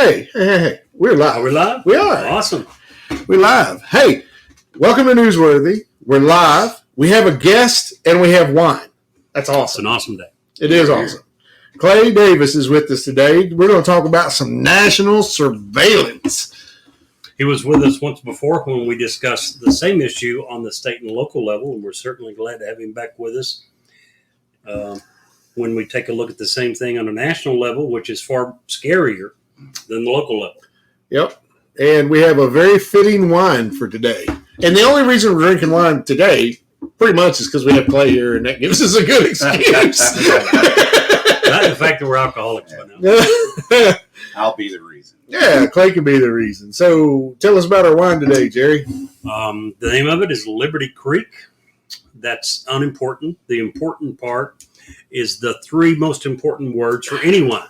Hey. We're live. Are we live? We are. Awesome. We're live. Hey, welcome to Newsworthy. We're live. We have a guest and we have wine. That's It's awesome. an awesome day. It is awesome. Clay Davis is with us today. We're going to talk about some national surveillance. He was with us once before when we discussed the same issue on the state and local level, and we're certainly glad to have him back with us when we take a look at the same thing on a national level, which is far scarier than the local level. Yep. And we have a very fitting wine for today. And the only reason we're drinking wine today pretty much is because we have Clay here, and that gives us a good excuse. Not the fact that we're alcoholics by now. I'll be the reason. Yeah, Clay can be the reason. So tell us about our wine today, Jerry. The name of it is Liberty Creek. That's unimportant. The important part is the three most important words for any wine.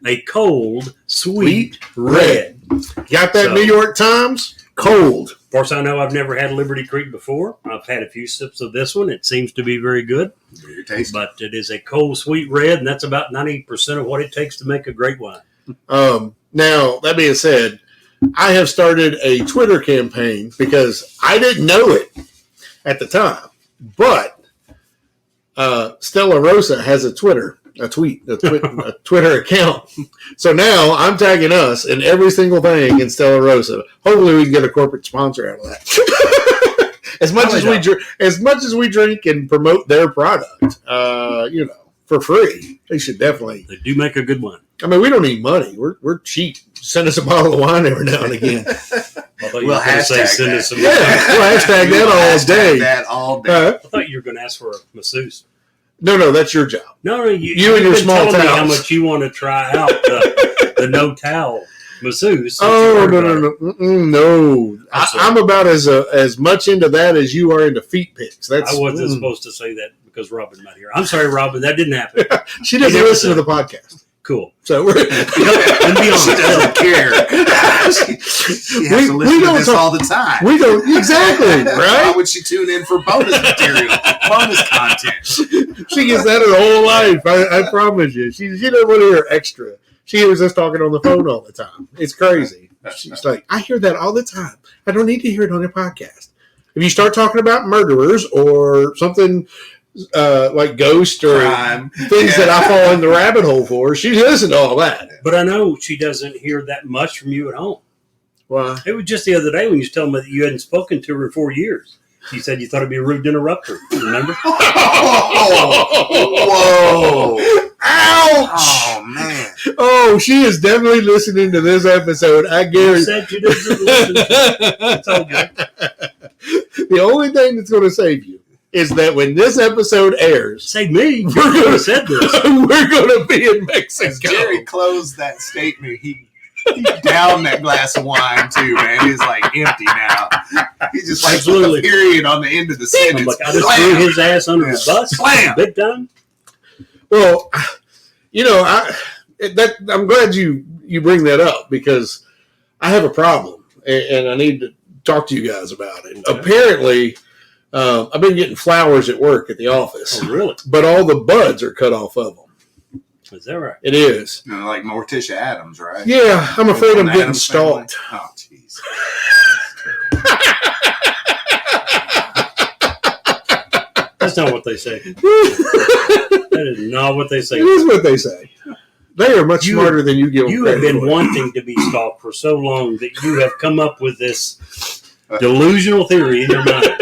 A cold, sweet red. Got that New York Times? Cold. Of course, I know I've never had Liberty Creek before. I've had a few sips of this one. It seems to be very good. Very tasty. But it is a cold, sweet red, and that's about 90% of what it takes to make a great wine. Now, that being said, I have started a Twitter campaign because I didn't know it at the time. But Stella Rosa has a Twitter account. So now I'm tagging us in every single thing in Stella Rosa. Hopefully we can get a corporate sponsor out of that. as much as we drink and promote their product, for free, they should definitely. They do make a good wine. I mean, we don't need money. We're cheap. Send us a bottle of wine every now and again. I thought you were going to say send us some. Yeah, we'll hashtag that all day. I thought you were going to ask for a masseuse. No, that's your job. No, you and your small towels. Me how much you want to try out the no towel masseuse. Oh no! I'm about as much into that as you are into feet pics. I wasn't supposed to say that because Robin's not here. I'm sorry, Robin. That didn't happen. She doesn't listen to the podcast. Cool. So we're and be honest, she doesn't care. she has to listen to this all the time. We don't exactly right. Why would she tune in for bonus material, bonus content? She gets that her whole life. I promise you. She doesn't want to hear extra. She hears us talking on the phone all the time. It's crazy. She's like, I hear that all the time. I don't need to hear it on a podcast. If you start talking about murderers or something like ghost or crime, things that I fall in the rabbit hole for, she listens to all that. But I know she doesn't hear that much from you at home. Why? It was just the other day when you was telling me that you hadn't spoken to her in 4 years. You said you thought it'd be rude to interrupt her. Remember? Whoa! Ouch! Oh man! Oh, she is definitely listening to this episode. I guarantee. You said you didn't listen. I told you. The only thing that's going to save you is that when this episode airs, save me. We're going to said this. We're going to be in Mexico. As Jerry closed that statement, he downed that glass of wine too, man. He's like empty now. He's just like put a period on the end of the sentence. Like, I just threw his ass under the bus. Slam. Big time. Well, I'm glad you bring that up because I have a problem and I need to talk to you guys about it. Okay. Apparently, I've been getting flowers at work at the office. Oh, really? But all the buds are cut off of them. Is that right? It is. Like Morticia Adams, right? Yeah, I'm afraid I'm getting stalked. Oh, jeez. That's not what they say. That is not what they say. It is what they say. They are much smarter than you give them credit for. You have been wanting to be stalked for so long that you have come up with this delusional theory in your mind.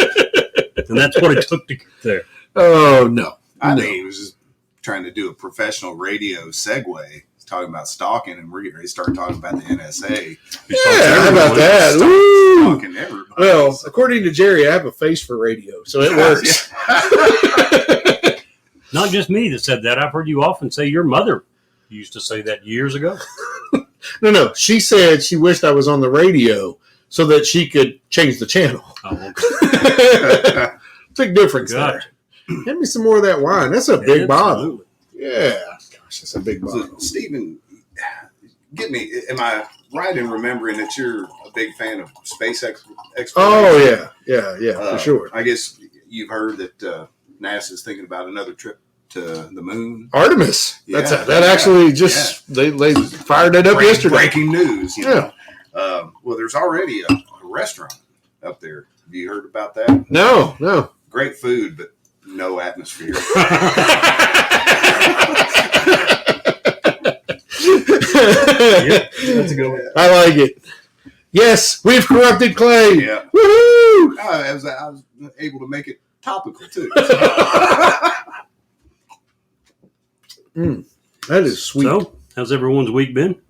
And that's what it took to get there. Oh, no. I think he was just trying to do a professional radio segue. He's talking about stalking, and he started talking about the NSA. Yeah, how about that? Stalking everybody. Well, according to Jerry, I have a face for radio, so it works. Not just me that said that. I've heard you often say your mother used to say that years ago. No. She said she wished I was on the radio so that she could change the channel. Oh, okay. Big difference there. Give me some more of that wine. That's a big bottle. Yeah. Gosh, that's a big bottle. So, Stephen, get me. Am I right in remembering that you're a big fan of space exploration? Oh, yeah, for sure. I guess you've heard that NASA's thinking about another trip to the moon. Artemis. Yeah, That actually just they fired it up yesterday. Breaking news. You know? Well, there's already a restaurant up there. Have you heard about that? No. Great food, but no atmosphere. That's a good one. I like it. Yes, we've corrupted Clay. Yeah. Woohoo! I was able to make it topical too. That is sweet. So, how's everyone's week been?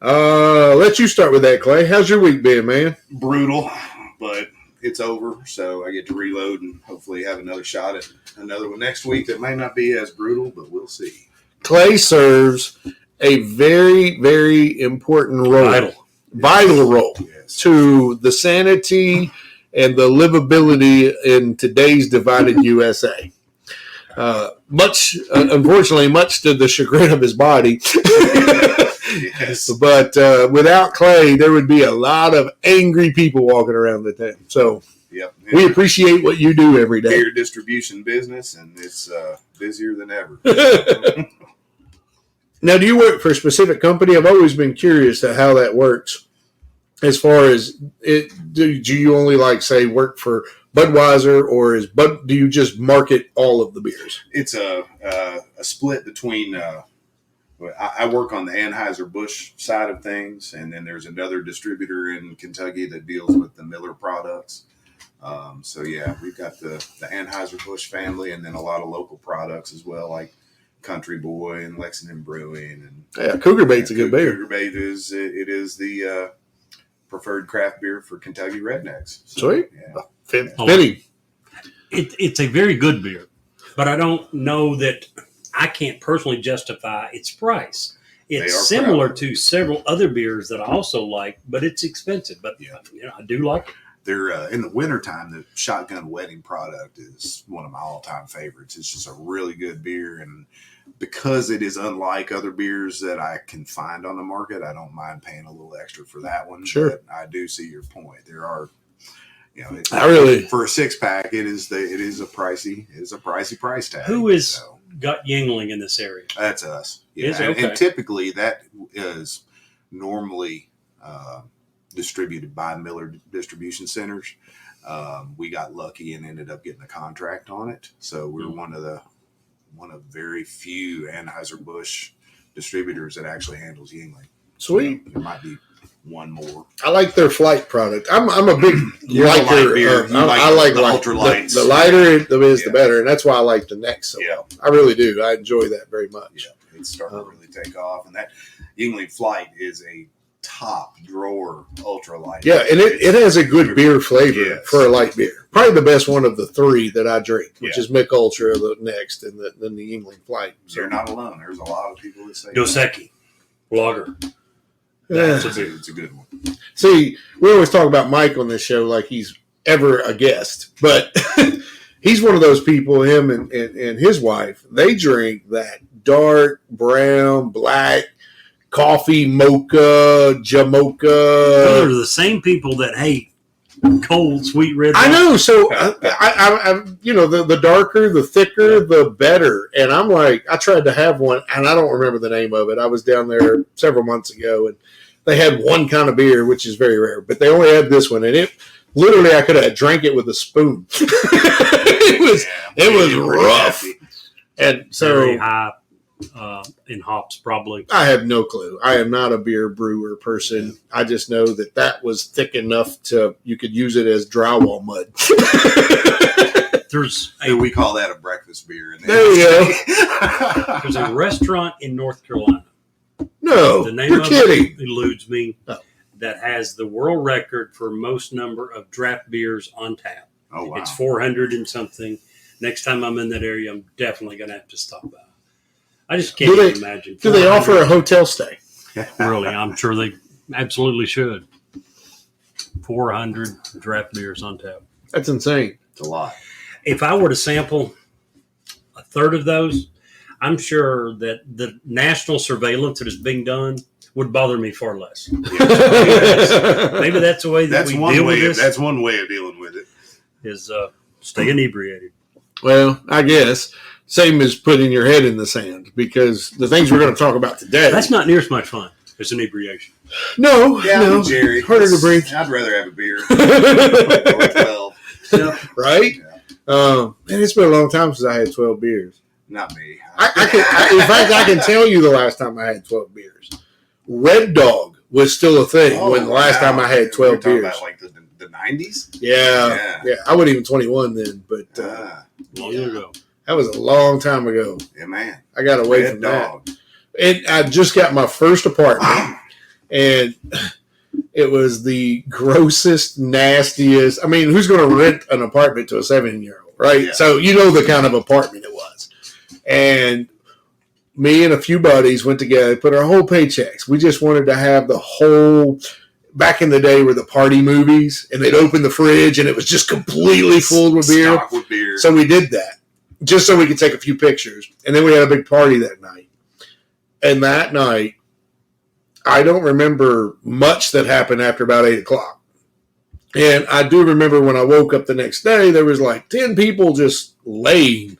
Let you start with that, Clay. How's your week been, man? Brutal, but it's over, so I get to reload and hopefully have another shot at another one next week that may not be as brutal, but we'll see. Clay serves a very, very important role. Vital role to the sanity and the livability in today's divided USA. Unfortunately, much to the chagrin of his body. Yes. But without Clay, there would be a lot of angry people walking around the town. So we appreciate what you do every day. Beer distribution business, and it's busier than ever. Now, do you work for a specific company? I've always been curious to how that works. As far as it, do you only work for Budweiser, or do you just market all of the beers? It's a split between. I work on the Anheuser-Busch side of things, and then there's another distributor in Kentucky that deals with the Miller products. We've got the Anheuser-Busch family, and then a lot of local products as well, like Country Boy and Lexington Brewing. And Cougar Bait's a good beer. Cougar Bait is the preferred craft beer for Kentucky rednecks. So, sweet. Yeah. Fitting. It's a very good beer, but I don't know that I can't personally justify its price. It's similar to several other beers that I also like, but it's expensive. But I do like it. They're in the wintertime, the Shotgun Wedding product is one of my all-time favorites. It's just a really good beer, and because it is unlike other beers that I can find on the market, I don't mind paying a little extra for that one. Sure. But I do see your point. There are, for a 6-pack, it is a pricey price tag. Who is got Yingling in this area? That's us. Yeah, Is it? Okay. And typically that is normally distributed by Miller distribution centers. We got lucky and ended up getting a contract on it. So we're one of very few Anheuser-Busch distributors that actually handles Yingling. Sweet. There might be one more. I like their flight product. I'm a big liker. I like the ultralights. The lighter it is, the better, and that's why I like the neck so well. I really do. I enjoy that very much. Yeah, it's starting to really take off, and that Yingling Flight is a top drawer ultralight. Yeah, and it has a good beer flavor for a light beer. Probably the best one of the three that I drink, which is Mick Ultra the next, and then the Yingling Flight. So you're not alone. There's a lot of people that say Dos Equis lager. It's a good one. See, we always talk about Mike on this show like he's ever a guest, but he's one of those people, him and his wife, they drink that dark, brown, black, coffee, mocha, jamocha. Those are the same people that hate cold, sweet red wine. I know. So, I the darker, the thicker, the better. And I'm like, I tried to have one, and I don't remember the name of it. I was down there several months ago, and they had one kind of beer, which is very rare, but they only had this one, and it literally I could have drank it with a spoon. it was rough, and so very high in hops, probably. I have no clue. I am not a beer brewer person. I just know that was thick enough you could use it as drywall mud. We call that a breakfast beer. There you go. There's a restaurant in North Carolina. No, the name you're of kidding. It eludes me. Oh. That has the world record for most number of draft beers on tap. Oh, wow. It's 400 and something. Next time I'm in that area, I'm definitely going to have to stop by. I just can't even imagine. Do they offer a hotel stay? Really, I'm sure they absolutely should. 400 draft beers on tap. That's insane. It's a lot. If I were to sample a third of those, I'm sure that the national surveillance that is being done would bother me far less. Maybe that's the way that we deal with this. That's one way of dealing with it. Is stay inebriated. Well, I guess. Same as putting your head in the sand, because the things we're going to talk about today. That's not near as much fun as inebriation. No, Yeah, no. Jerry. Harder to breathe. I'd rather have a beer. Or 12. Yeah. Right? Yeah. Man, it's been a long time since I had 12 beers. Not me. In fact, I can tell you the last time I had 12 beers. Red Dog was still a thing when the last time I had 12 talking beers. about like the 90s? Yeah. I wasn't even 21 then, but Long ago. that was a long time ago. Yeah, man. I got away Red from Dog. that. And I just got my first apartment, and it was the grossest, nastiest. I mean, who's going to rent an apartment to a 7-year-old, right? Yeah. So you know the kind of apartment it was. And me and a few buddies went together, put our whole paychecks. We just wanted to have the whole. Back in the day were the party movies, and they'd open the fridge, and it was just completely full with beer. Stocked with beer. So we did that just so we could take a few pictures. And then we had a big party that night. And that night, I don't remember much that happened after about 8 o'clock. And I do remember when I woke up the next day, there was like 10 people just laying.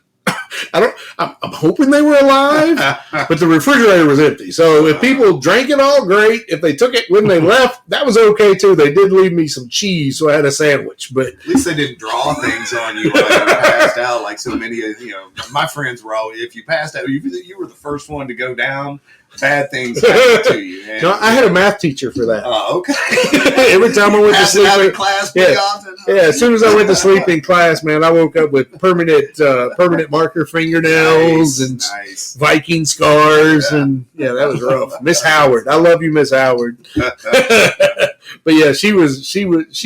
I'm hoping they were alive, but the refrigerator was empty. So if people drank it all, great. If they took it when they left, that was okay too. They did leave me some cheese, so I had a sandwich. But at least they didn't draw things on you while you passed out, like so many of my friends were all. If you passed out, you were the first one to go down. Bad things happen to you. And, no, I had a math teacher for that. Okay. Every time I went to sleep in class, often. Yeah, as soon as I went to sleep in class, man, I woke up with permanent marker fingernails and Viking scars, and that was rough. Miss Howard, I love you, Miss Howard. But yeah, she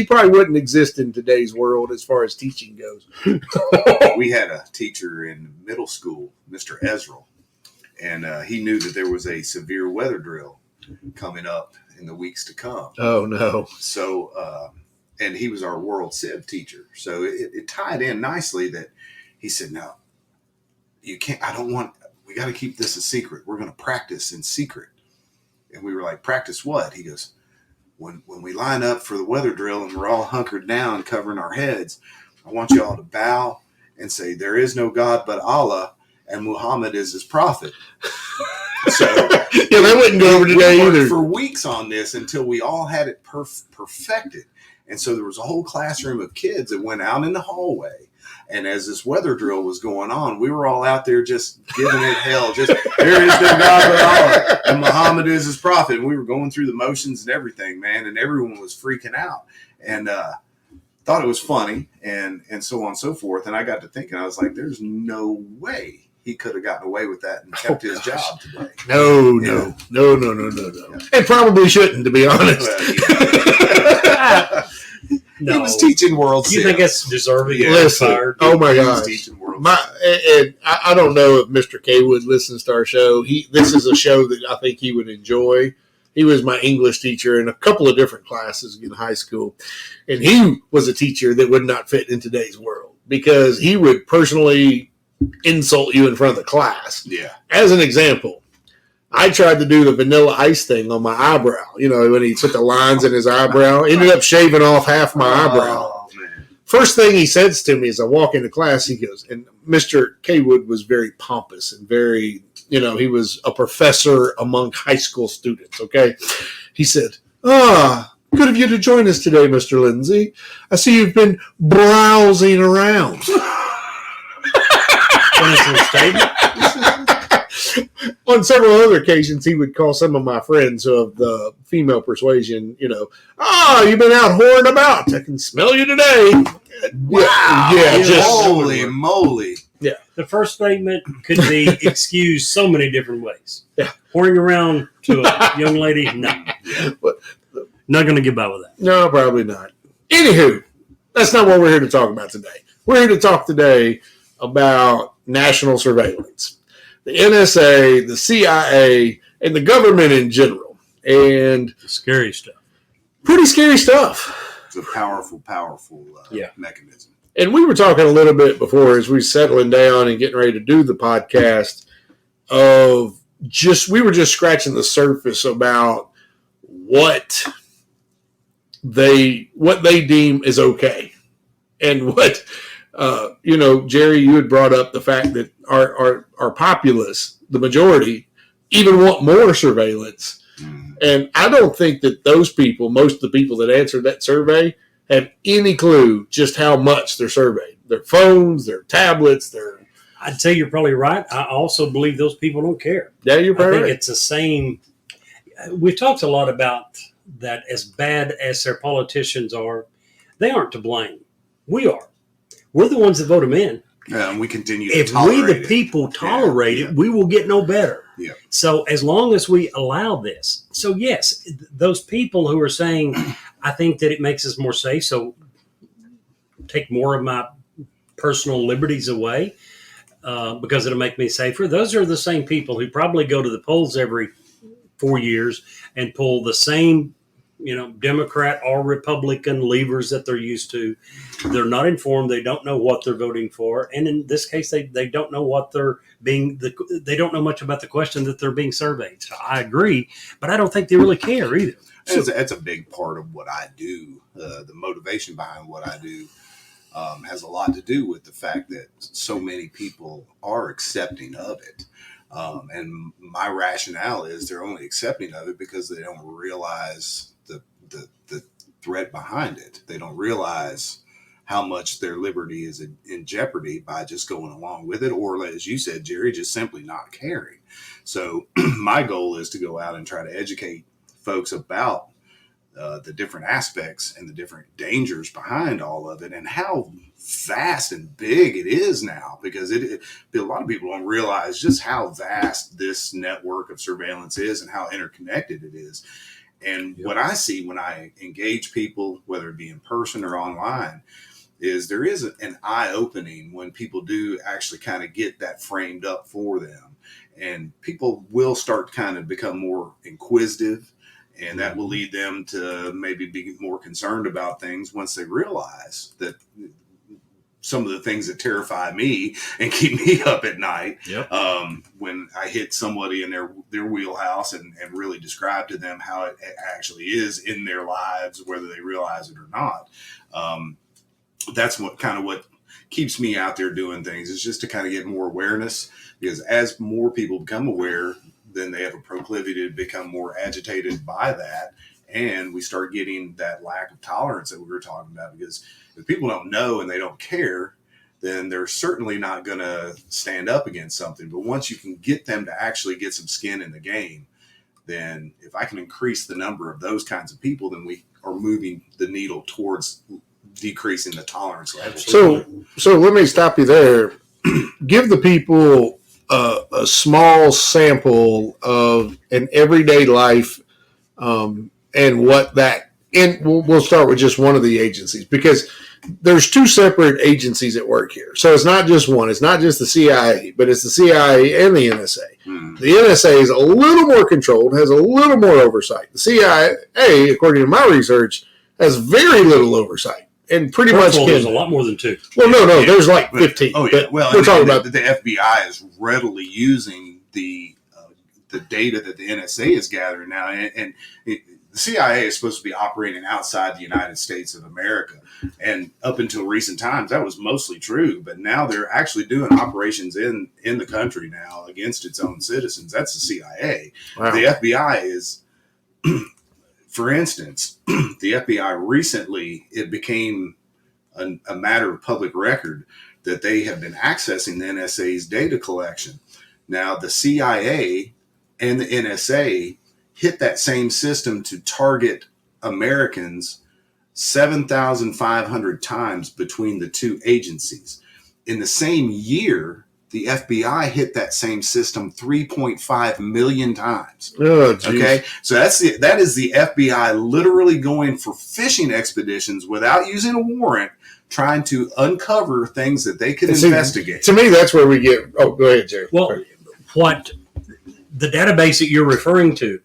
probably wouldn't exist in today's world as far as teaching goes. We had a teacher in middle school, Mr. Ezra. And he knew that there was a severe weather drill coming up in the weeks to come. Oh, no. So, and he was our world civ teacher. So it tied in nicely that he said, no, you can't, we got to keep this a secret. We're going to practice in secret. And we were like, practice what? He goes, when we line up for the weather drill and we're all hunkered down covering our heads, I want you all to bow and say, there is no God but Allah, and Muhammad is his prophet. So that wouldn't go over today either. For weeks on this until we all had it perfected. And so there was a whole classroom of kids that went out in the hallway. And as this weather drill was going on, we were all out there just giving it hell. Just, there is no God but Allah, and Muhammad is his prophet. And we were going through the motions and everything, man. And everyone was freaking out. And thought it was funny and so on and so forth. And I got to thinking, I was like, there's no way he could have gotten away with that and kept his job today. No. Yeah. No. And probably shouldn't, to be honest. No. He was teaching world You think it's deserving of Listen, fired? oh my He was gosh. teaching world And I don't know if Mr. Kaywood listens to our show. This is a show that I think he would enjoy. He was my English teacher in a couple of different classes in high school. And he was a teacher that would not fit in today's world because he would personally insult you in front of the class. Yeah. As an example, I tried to do the vanilla ice thing on my eyebrow. When he put the lines in his eyebrow, ended up shaving off half my eyebrow. Oh, man. First thing he says to me as I walk into class, he goes, and Mr. Kaywood was very pompous and very, he was a professor among high school students, okay? He said, good of you to join us today, Mr. Lindsay. I see you've been browsing around. On several other occasions, he would call some of my friends of the female persuasion, you've been out whoring about. I can smell you today. Wow. Yeah, just holy moly. Yeah. The first statement could be excused so many different ways. Yeah. Pouring around to a young lady, no. Not going to get by with that. No, probably not. Anywho, that's not what we're here to talk about today. We're here to talk today about national surveillance. The NSA, the CIA, and the government in general. And scary stuff. Pretty scary stuff. It's a powerful mechanism. And we were talking a little bit before as we were settling down and getting ready to do the podcast we were just scratching the surface about what they deem is okay and what Jerry, you had brought up the fact that our populace, the majority, even want more surveillance. And I don't think that those people, most of the people that answered that survey, have any clue just how much they're surveyed. Their phones, their tablets, I'd say you're probably right. I also believe those people don't care. Yeah, you're probably right. It's the same. We've talked a lot about that. As bad as their politicians are, they aren't to blame. We are. We're the ones that vote them in. And we continue to tolerate it. If we, the people, tolerate it, we will get no better. Yeah. So as long as we allow this. So, yes, those people who are saying, I think that it makes us more safe, so take more of my personal liberties away because it'll make me safer. Those are the same people who probably go to the polls every 4 years and pull the same Democrat or Republican levers that they're used to. They're not informed. They don't know what they're voting for. And in this case, they don't know what they don't know much about the question that they're being surveyed. So I agree, but I don't think they really care either. So, that's a big part of what I do. The motivation behind what I do has a lot to do with the fact that so many people are accepting of it. And my rationale is they're only accepting of it because they don't realize the threat behind it. They don't realize how much their liberty is in jeopardy by just going along with it, or as you said, Jerry, just simply not caring. So my goal is to go out and try to educate folks about the different aspects and the different dangers behind all of it and how vast and big it is now, because a lot of people don't realize just how vast this network of surveillance is and how interconnected it is. And what I see when I engage people, whether it be in person or online, is there is an eye-opening when people do actually kind of get that framed up for them. And people will start to kind of become more inquisitive, and that will lead them to maybe be more concerned about things once they realize that some of the things that terrify me and keep me up at night, when I hit somebody in their wheelhouse and really describe to them how it actually is in their lives, whether they realize it or not. That's what keeps me out there doing things, is just to kind of get more awareness, because as more people become aware, then they have a proclivity to become more agitated by that. And we start getting that lack of tolerance that we were talking about, because if people don't know and they don't care, then they're certainly not going to stand up against something. But once you can get them to actually get some skin in the game, then if I can increase the number of those kinds of people, then we are moving the needle towards decreasing the tolerance level. So let me stop you there. Give the people a small sample of an everyday life, and what that. And we'll start with just one of the agencies, because there's two separate agencies at work here. So it's not just one. It's not just the CIA, but it's the CIA and the NSA. The NSA is a little more controlled, has a little more oversight. The CIA, according to my research, has very little oversight. And pretty much there's a lot more than two. Well, no, there's like 15. Oh, yeah. Well, we're talking about the FBI is readily using the data that the NSA is gathering now, and the CIA is supposed to be operating outside the United States of America, and up until recent times that was mostly true. But now they're actually doing operations in the country now against its own citizens. That's the CIA. Wow. The FBI is. For instance, the FBI recently, it became a matter of public record that they have been accessing the NSA's data collection. Now, the CIA and the NSA hit that same system to target Americans 7,500 times between the two agencies. In the same year, the FBI hit that same system 3.5 million times. Oh, geez. Okay, so that is the FBI literally going for fishing expeditions without using a warrant, trying to uncover things that they could investigate. To me, that's where we get. Oh, go ahead, Jerry. Well, what the database that you're referring to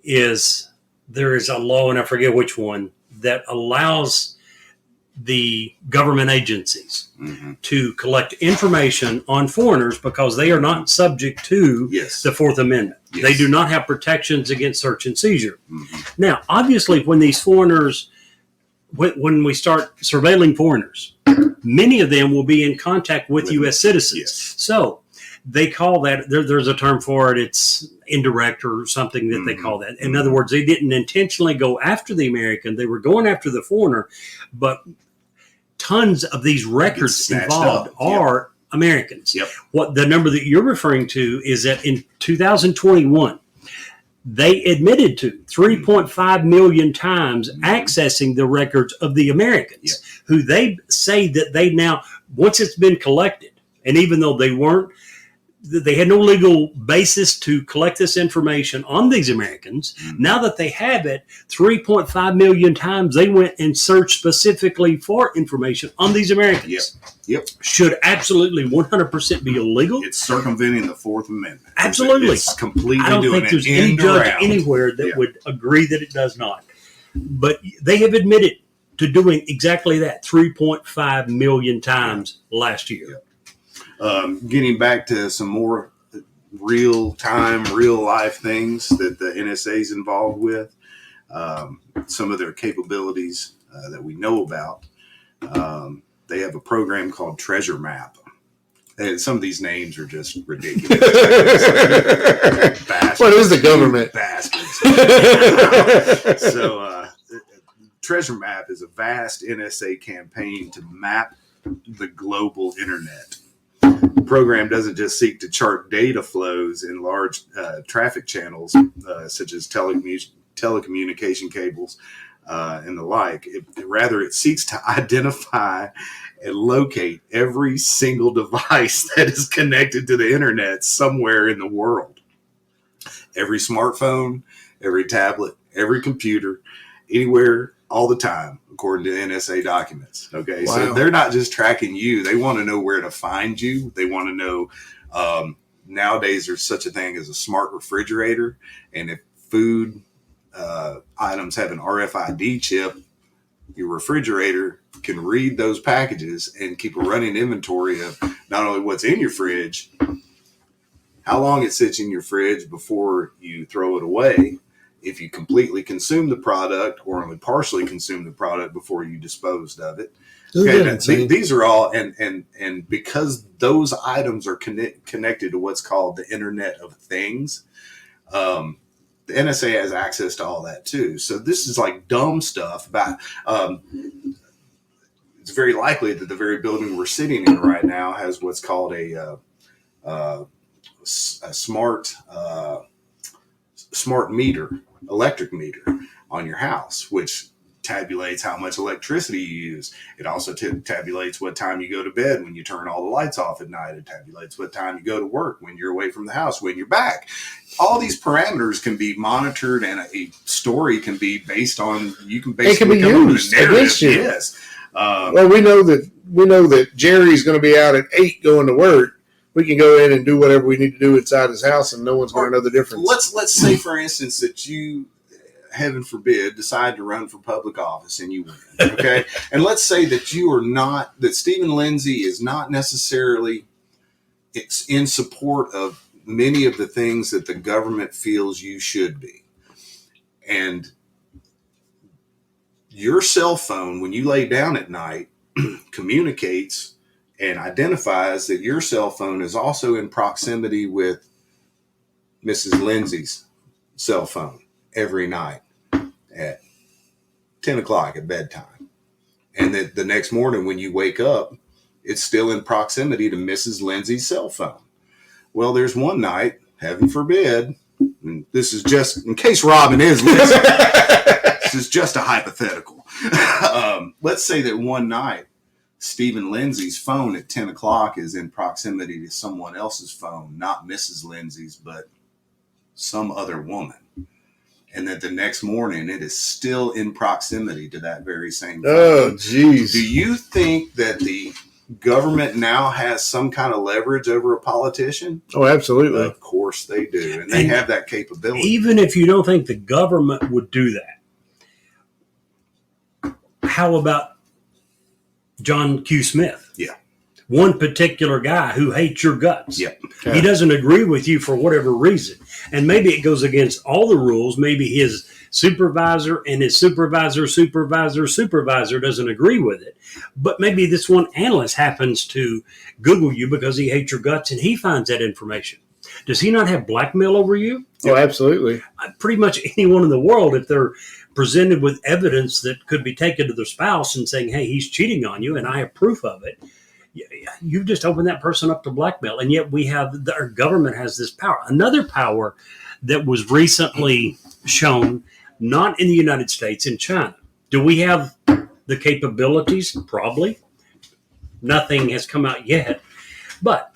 is, there is a law, and I forget which one, that allows the government agencies to collect information on foreigners because they are not subject to the Fourth Amendment. Yes. They do not have protections against search and seizure. Now, obviously, when these foreigners when we start surveilling foreigners, many of them will be in contact with U.S. citizens. Yes. So they call that, there's a term for it, it's indirect or something that they call that. In other words, they didn't intentionally go after the American, they were going after the foreigner, but tons of these records involved are Americans. Yep. What the number that you're referring to is that in 2021, they admitted to 3.5 million times accessing the records of the Americans, who they say that they now, once it's been collected, and even though they had no legal basis to collect this information on these Americans, now that they have it, 3.5 million times they went and searched specifically for information on these Americans. Yep. Should absolutely 100% be illegal. It's circumventing the Fourth Amendment. Absolutely. It's completely I don't doing think there's it any end judge around. anywhere that would agree that it does not. But they have admitted to doing exactly that 3.5 million times last year. Getting back to some more real-time, real-life things that the NSA is involved with, some of their capabilities that we know about. They have a program called Treasure Map. And some of these names are just ridiculous. What is the government? Bastards. So, Treasure Map is a vast NSA campaign to map the global internet. The program doesn't just seek to chart data flows in large traffic channels, such as telecommunication cables and the like. Rather, it seeks to identify and locate every single device that is connected to the internet somewhere in the world. Every smartphone, every tablet, every computer, anywhere, all the time, according to NSA documents. Okay, wow. So they're not just tracking you. They want to know where to find you. They want to know, nowadays there's such a thing as a smart refrigerator. And if food items have an RFID chip, your refrigerator can read those packages and keep a running inventory of not only what's in your fridge, how long it sits in your fridge before you throw it away, if you completely consume the product or only partially consume the product before you disposed of it. Okay, these are all, and because those items are connected to what's called the Internet of Things, the NSA has access to all that too. So this is like dumb stuff about, it's very likely that the very building we're sitting in right now has what's called a smart meter, electric meter on your house, which tabulates how much electricity you use. It also tabulates what time you go to bed, when you turn all the lights off at night. It tabulates what time you go to work, when you're away from the house, when you're back. All these parameters can be monitored, and a story can be based on, you can basically come up with a narrative. Against you. Yes. Well, we know that Jerry's going to be out at 8 going to work. We can go in and do whatever we need to do inside his house, and no one's going to know the difference. Let's say, for instance, that you, heaven forbid, decide to run for public office and you win. Okay, and let's say that you are not, that Stephen Lindsay is not necessarily in support of many of the things that the government feels you should be, and your cell phone, when you lay down at night, communicates and identifies that your cell phone is also in proximity with Mrs. Lindsay's cell phone every night at 10 o'clock at bedtime. And that the next morning when you wake up, it's still in proximity to Mrs. Lindsay's cell phone. Well, there's one night, heaven forbid, and this is just, in case Robin is listening, this is just a hypothetical. Let's say that one night, Stephen Lindsay's phone at 10 o'clock is in proximity to someone else's phone, not Mrs. Lindsay's, but some other woman. And that the next morning it is still in proximity to that very same phone. Oh, geez. Do you think that the government now has some kind of leverage over a politician? Oh, absolutely. Of course they do. And they have that capability. Even if you don't think the government would do that, how about John Q. Smith? Yeah. One particular guy who hates your guts. Yep. He doesn't agree with you for whatever reason. And maybe it goes against all the rules. Maybe his supervisor and his supervisor doesn't agree with it. But maybe this one analyst happens to Google you because he hates your guts and he finds that information. Does he not have blackmail over you? Oh, absolutely. Pretty much anyone in the world, if they're presented with evidence that could be taken to their spouse and saying, hey, he's cheating on you and I have proof of it, you've just opened that person up to blackmail. And yet our government has this power. Another power that was recently shown, not in the United States, in China. Do we have the capabilities? Probably. Nothing has come out yet. But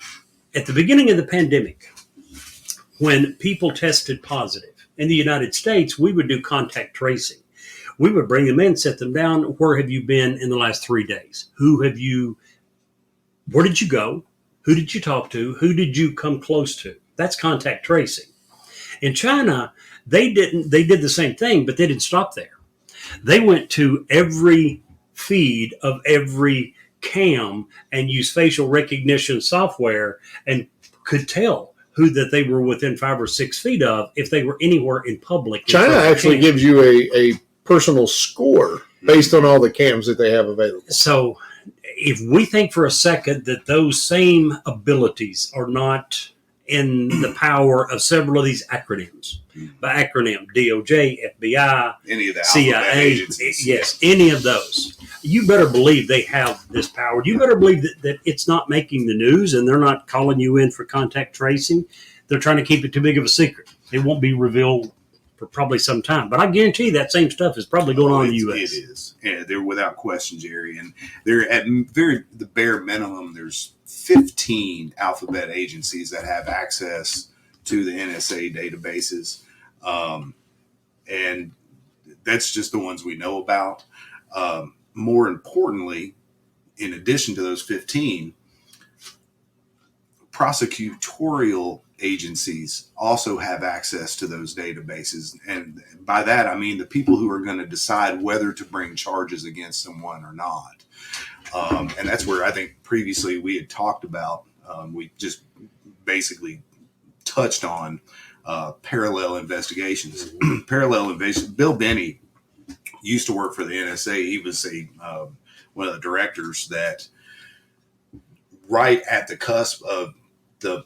at the beginning of the pandemic, when people tested positive in the United States, we would do contact tracing. We would bring them in, set them down. Where have you been in the last 3 days? Where did you go? Who did you talk to? Who did you come close to? That's contact tracing. In China, they did the same thing, but they didn't stop there. They went to every feed of every cam and used facial recognition software and could tell who that they were within 5 or 6 feet of if they were anywhere in public. China actually gives you a personal score based on all the cams that they have available. So if we think for a second that those same abilities are not in the power of several of these acronyms, by acronym, DOJ, FBI, Any of the CIA, agencies. yes, any of those, you better believe they have this power. You better believe that it's not making the news and they're not calling you in for contact tracing. They're trying to keep it too big of a secret. It won't be revealed for probably some time. But I guarantee that same stuff is probably going on in the U.S. It is. Yeah, they're without question, Jerry. And they're at the bare minimum, there's 15 alphabet agencies that have access to the NSA databases. And that's just the ones we know about. More importantly, in addition to those 15, prosecutorial agencies also have access to those databases. And by that, I mean the people who are going to decide whether to bring charges against someone or not. And that's where I think previously we had talked about, we just basically touched on parallel investigations. Parallel investigation. Bill Benny used to work for the NSA. He was one of the directors that right at the cusp of the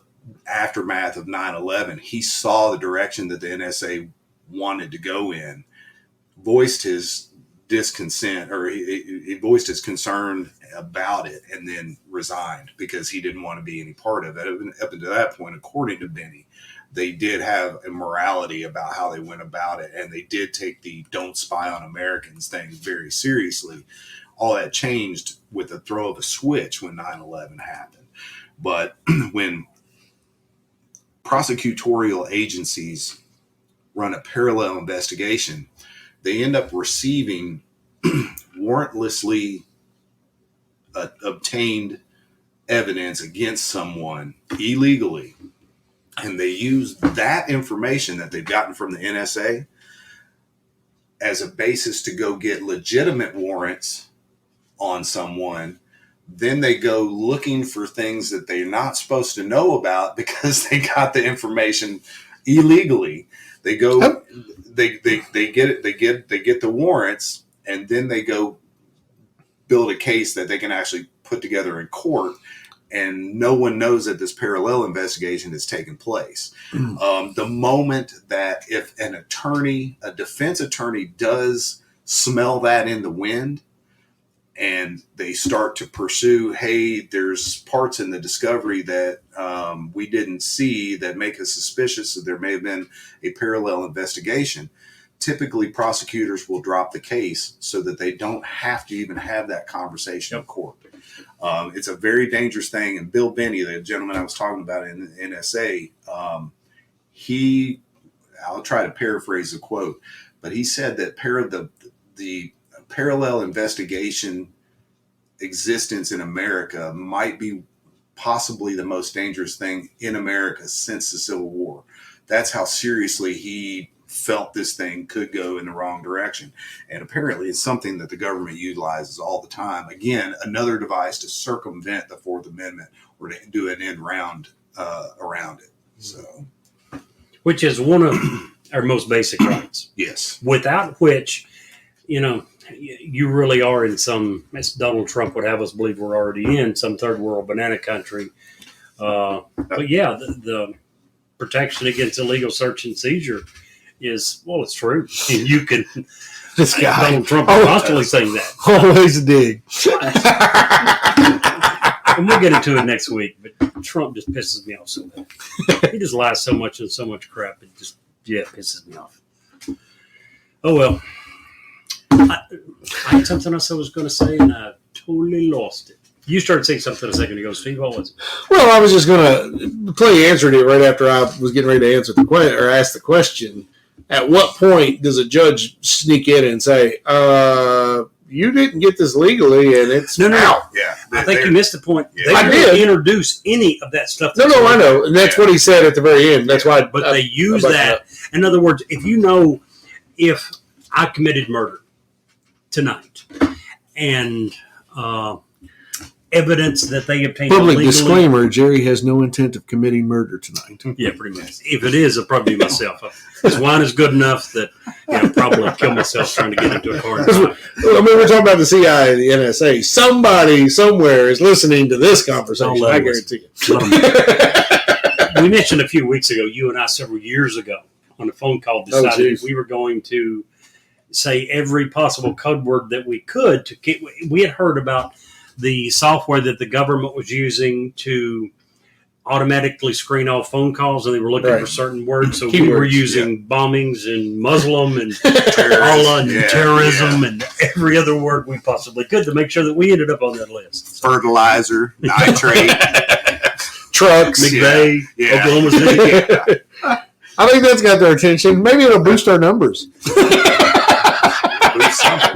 aftermath of 9/11, he saw the direction that the NSA wanted to go in, voiced his discontent, or he voiced his concern about it, and then resigned because he didn't want to be any part of it. Up until that point, according to Benny, they did have a morality about how they went about it, and they did take the "don't spy on Americans" thing very seriously. All that changed with the throw of a switch when 9/11 happened. But when prosecutorial agencies run a parallel investigation, they end up receiving warrantlessly obtained evidence against someone illegally. And they use that information that they've gotten from the NSA as a basis to go get legitimate warrants on someone. Then they go looking for things that they're not supposed to know about because they got the information illegally. They go, they get it, they get the warrants, and then they go build a case that they can actually put together in court, and no one knows that this parallel investigation has taken place. The moment that if a defense attorney does smell that in the wind, and they start to pursue, hey, there's parts in the discovery that we didn't see that make us suspicious that there may have been a parallel investigation. Typically, prosecutors will drop the case so that they don't have to even have that conversation in court. It's a very dangerous thing. And Bill Benny, the gentleman I was talking about in the NSA, I'll try to paraphrase the quote, but he said that the parallel investigation existence in America might be possibly the most dangerous thing in America since the Civil War. That's how seriously he felt this thing could go in the wrong direction. And apparently it's something that the government utilizes all the time. Again, another device to circumvent the Fourth Amendment or to do an end round around it. So, which is one of our most basic rights. Yes. Without which, you really are in some, as Donald Trump would have us believe we're already in, some third world banana country. But yeah, the protection against illegal search and seizure is, well, it's true. And you can, This guy. Donald Trump is constantly saying that. Always a dig. And we'll get into it next week, but Trump just pisses me off so bad. He just lies so much and so much crap. It just, pisses me off. Oh, well. I had something else I was going to say, and I totally lost it. You started saying something a second ago, Steve. What was it? Well, I was just going to play answered it right after I was getting ready to answer the question or ask the question. At what point does a judge sneak in and say, you didn't get this legally and it's No. out? Yeah. I think you missed the point. Yeah. They I didn't did. introduce any of that stuff. No, I know. And that's what he said at the very end. That's why. But they use that. In other words, if I committed murder tonight and evidence that they obtained Public illegally, disclaimer, Jerry has no intent of committing murder tonight. Yeah, pretty much. If it is, it'll probably be myself. This wine is good enough that probably kill myself trying to get into a car. And drive. I mean, we're talking about the CIA and the NSA. Somebody somewhere is listening to this conversation. Don't let I them guarantee you. We mentioned a few weeks ago, you and I, several years ago, on a phone call, decided we were going to say every possible code word that we could to get. We had heard about the software that the government was using to automatically screen off phone calls, and they were looking for certain words. So we were using bombings and Muslim and Allah and terrorism and every other word we possibly could to make sure that we ended up on that list. Fertilizer, nitrate, trucks, McVeigh, Oklahoma City. I think that's got their attention. Maybe it'll boost our numbers.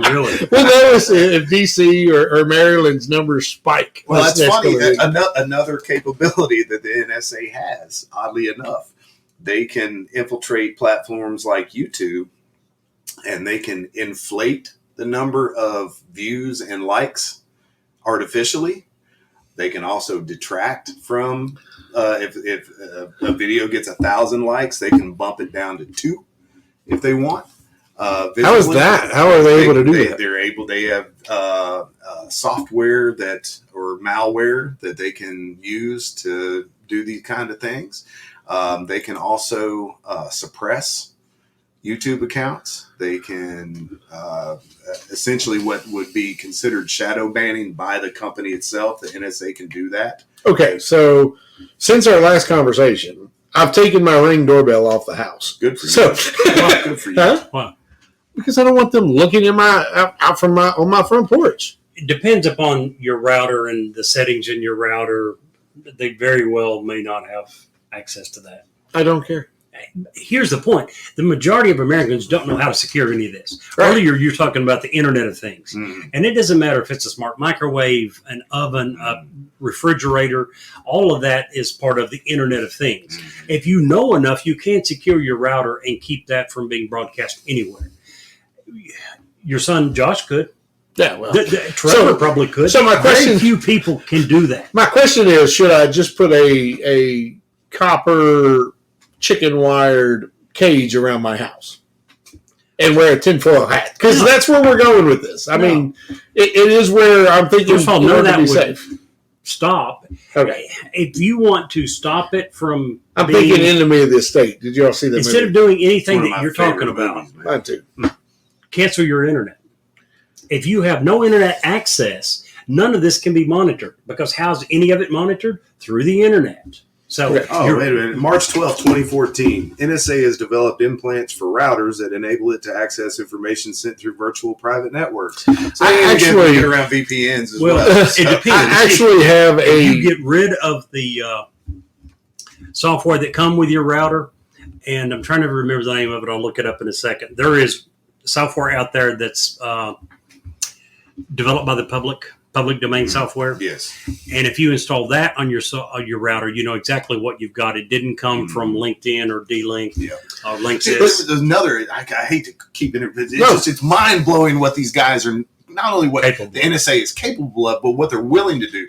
Really? We'll notice if DC or Maryland's numbers spike. Well, that's funny. Another capability that the NSA has, oddly enough, they can infiltrate platforms like YouTube, and they can inflate the number of views and likes artificially. They can also detract from if a video gets 1,000 likes, they can bump it down to 2 if they want. How is that? How are they able to do that? They're able. They have software or malware that they can use to do these kind of things. They can also suppress YouTube accounts. They can essentially what would be considered shadow banning by the company itself. The NSA can do that. Okay, so since our last conversation, I've taken my Ring doorbell off the house. Good for you. Good for you. Huh? Wow. Because I don't want them looking in on my front porch. It depends upon your router and the settings in your router. They very well may not have access to that. I don't care. Here's the point. The majority of Americans don't know how to secure any of this. Right. Earlier, you're talking about the Internet of Things. Mm-hmm. And it doesn't matter if it's a smart microwave, an oven, a refrigerator. All of that is part of the Internet of Things. Mm-hmm. If you know enough, you can secure your router and keep that from being broadcast anywhere. Your son, Josh, could. Yeah, well. Trevor probably could. So my question... Very few people can do that. My question is, should I just put a copper chicken-wired cage around my house and wear a tinfoil hat? Because that's where we're going with this. I mean, it is where I'm thinking First of all, none of that to be would safe. Stop. Okay. If you want to stop it from I'm thinking Enemy of the Estate. Did you all see that instead movie? of doing anything One of that my you're talking favorite about, movies, man. Mine too. cancel your internet. If you have no internet access, none of this can be monitored, because how's any of it monitored? Through the internet. So wait a minute. March 12th, 2014, NSA has developed implants for routers that enable it to access information sent through virtual private networks. So I actually get around VPNs as well, well. it depends. I actually have if you get rid of the software that come with your router, and I'm trying to remember the name of it. I'll look it up in a second. There is software out there that's developed by the public domain software. Yes. And if you install that on your router, you know exactly what you've got. It didn't come from LinkedIn or D-Link or Linksys. There's another, I hate to keep it, it's mind blowing what these guys are, not only what capable. The NSA is capable of, but what they're willing to do.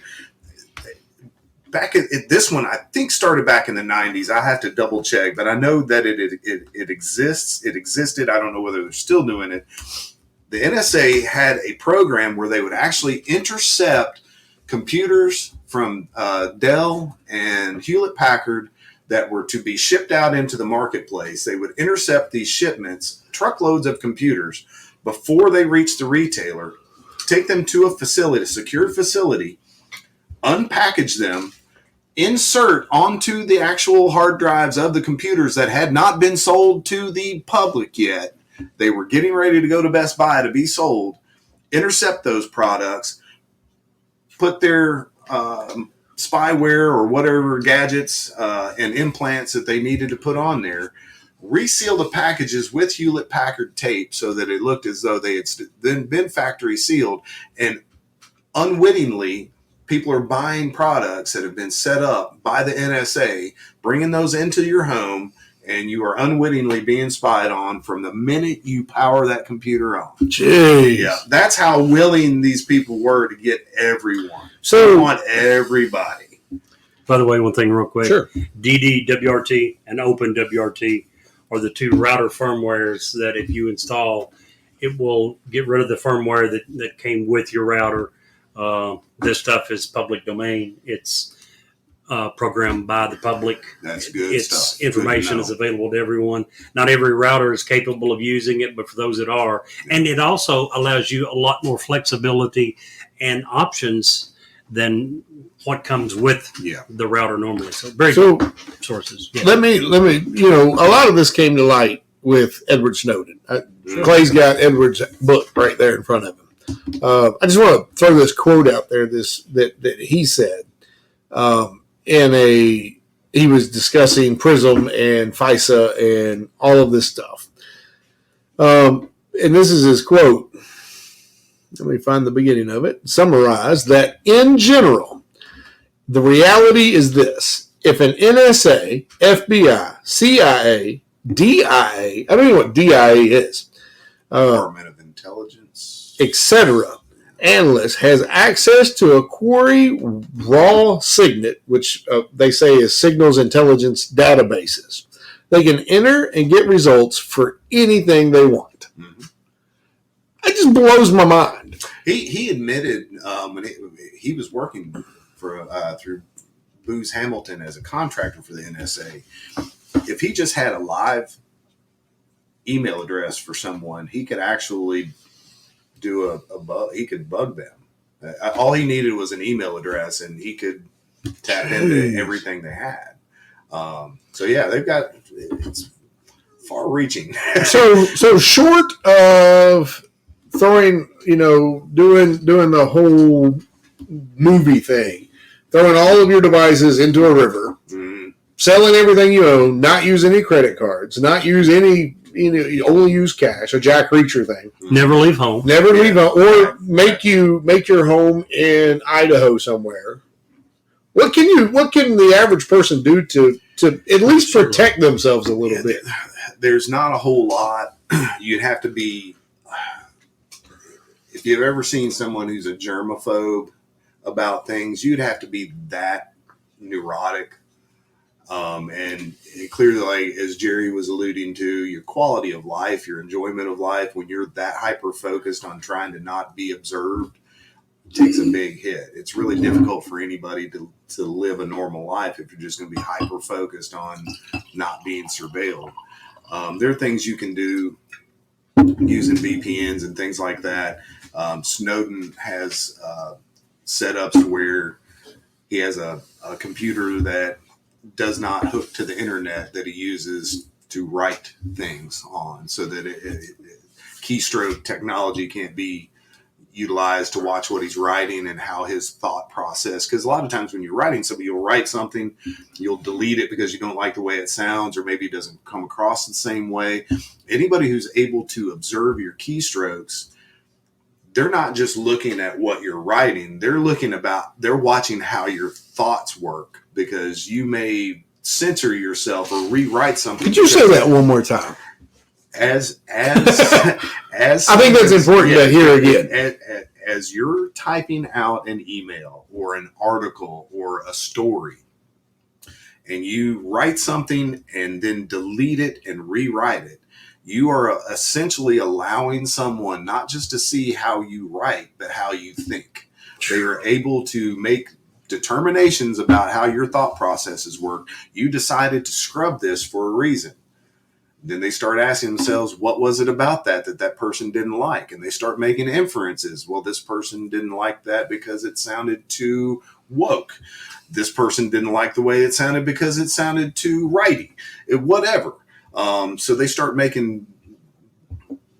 this one, I think started back in the 90s. I have to double check, but I know that it exists. It existed. I don't know whether they're still doing it. The NSA had a program where they would actually intercept computers from Dell and Hewlett Packard that were to be shipped out into the marketplace. They would intercept these shipments, truckloads of computers, before they reached the retailer, take them to a facility, a secured facility, unpackage them, insert onto the actual hard drives of the computers that had not been sold to the public yet. They were getting ready to go to Best Buy to be sold, intercept those products, put their spyware or whatever gadgets and implants that they needed to put on there, reseal the packages with Hewlett Packard tape so that it looked as though they had then been factory sealed, and unwittingly people are buying products that have been set up by the NSA, bringing those into your home, and you are unwittingly being spied on from the minute you power that computer on. Jeez. Yeah, that's how willing these people were to get everyone. So they want everybody. By the way, one thing real quick. Sure. DDWRT and OpenWRT are the two router firmwares that if you install, it will get rid of the firmware that came with your router. This stuff is public domain. It's programmed by the public. That's good Its stuff. information is available to everyone. Not every router is capable of using it, but for those that are, and it also allows you a lot more flexibility and options than what comes with the router normally. So very good sources. Yeah. Let me, a lot of this came to light with Edward Snowden. Clay's got Edward's book right there in front of him. I just want to throw this quote out there. That he said he was discussing PRISM and FISA and all of this stuff. And this is his quote. Let me find the beginning of it. Summarize that in general, the reality is this: if an NSA, FBI, CIA, DIA, I don't even know what DIA is, Department of Intelligence, etc., analyst has access to a query raw signet, which they say is signals intelligence databases, they can enter and get results for anything they want. Mm-hmm. It just blows my mind. He admitted when he was working for through Booz Hamilton as a contractor for the NSA, if he just had a live email address for someone, he could actually do a bug. He could bug them. All he needed was an email address, and he could tap into everything they had. So yeah, it's far-reaching. so short of throwing, doing the whole movie thing, throwing all of your devices into a river, selling everything you own, not use any credit cards, not use any, you only use cash, a Jack Reacher thing. Never leave home. Leave home, or make your home in Idaho somewhere. What can the average person do to at least protect themselves a little bit? There's not a whole lot. You'd have to be, if you've ever seen someone who's a germaphobe about things, you'd have to be that neurotic. And clearly, like as Jerry was alluding to, your quality of life, your enjoyment of life, when you're that hyper-focused on trying to not be observed, takes a big hit. It's really difficult for anybody to live a normal life if you're just going to be hyper-focused on not being surveilled. There are things you can do using VPNs and things like that. Snowden has setups to where he has a computer that does not hook to the internet that he uses to write things on, so that keystroke technology can't be utilized to watch what he's writing and how his thought process. Because a lot of times when you're writing something, you'll write something, you'll delete it because you don't like the way it sounds, or maybe it doesn't come across the same way. Anybody who's able to observe your keystrokes, they're not just looking at what you're writing. They're watching how your thoughts work, because you may censor yourself or rewrite something. Could you say that one more time? As I think that's important to hear again. as you're typing out an email or an article or a story, and you write something and then delete it and rewrite it, you are essentially allowing someone not just to see how you write, but how you think. They are able to make determinations about how your thought processes work. You decided to scrub this for a reason. Then they start asking themselves, what was it about that person didn't like? And they start making inferences. Well, this person didn't like that because it sounded too woke. This person didn't like the way it sounded because it sounded too righty. Whatever. So they start making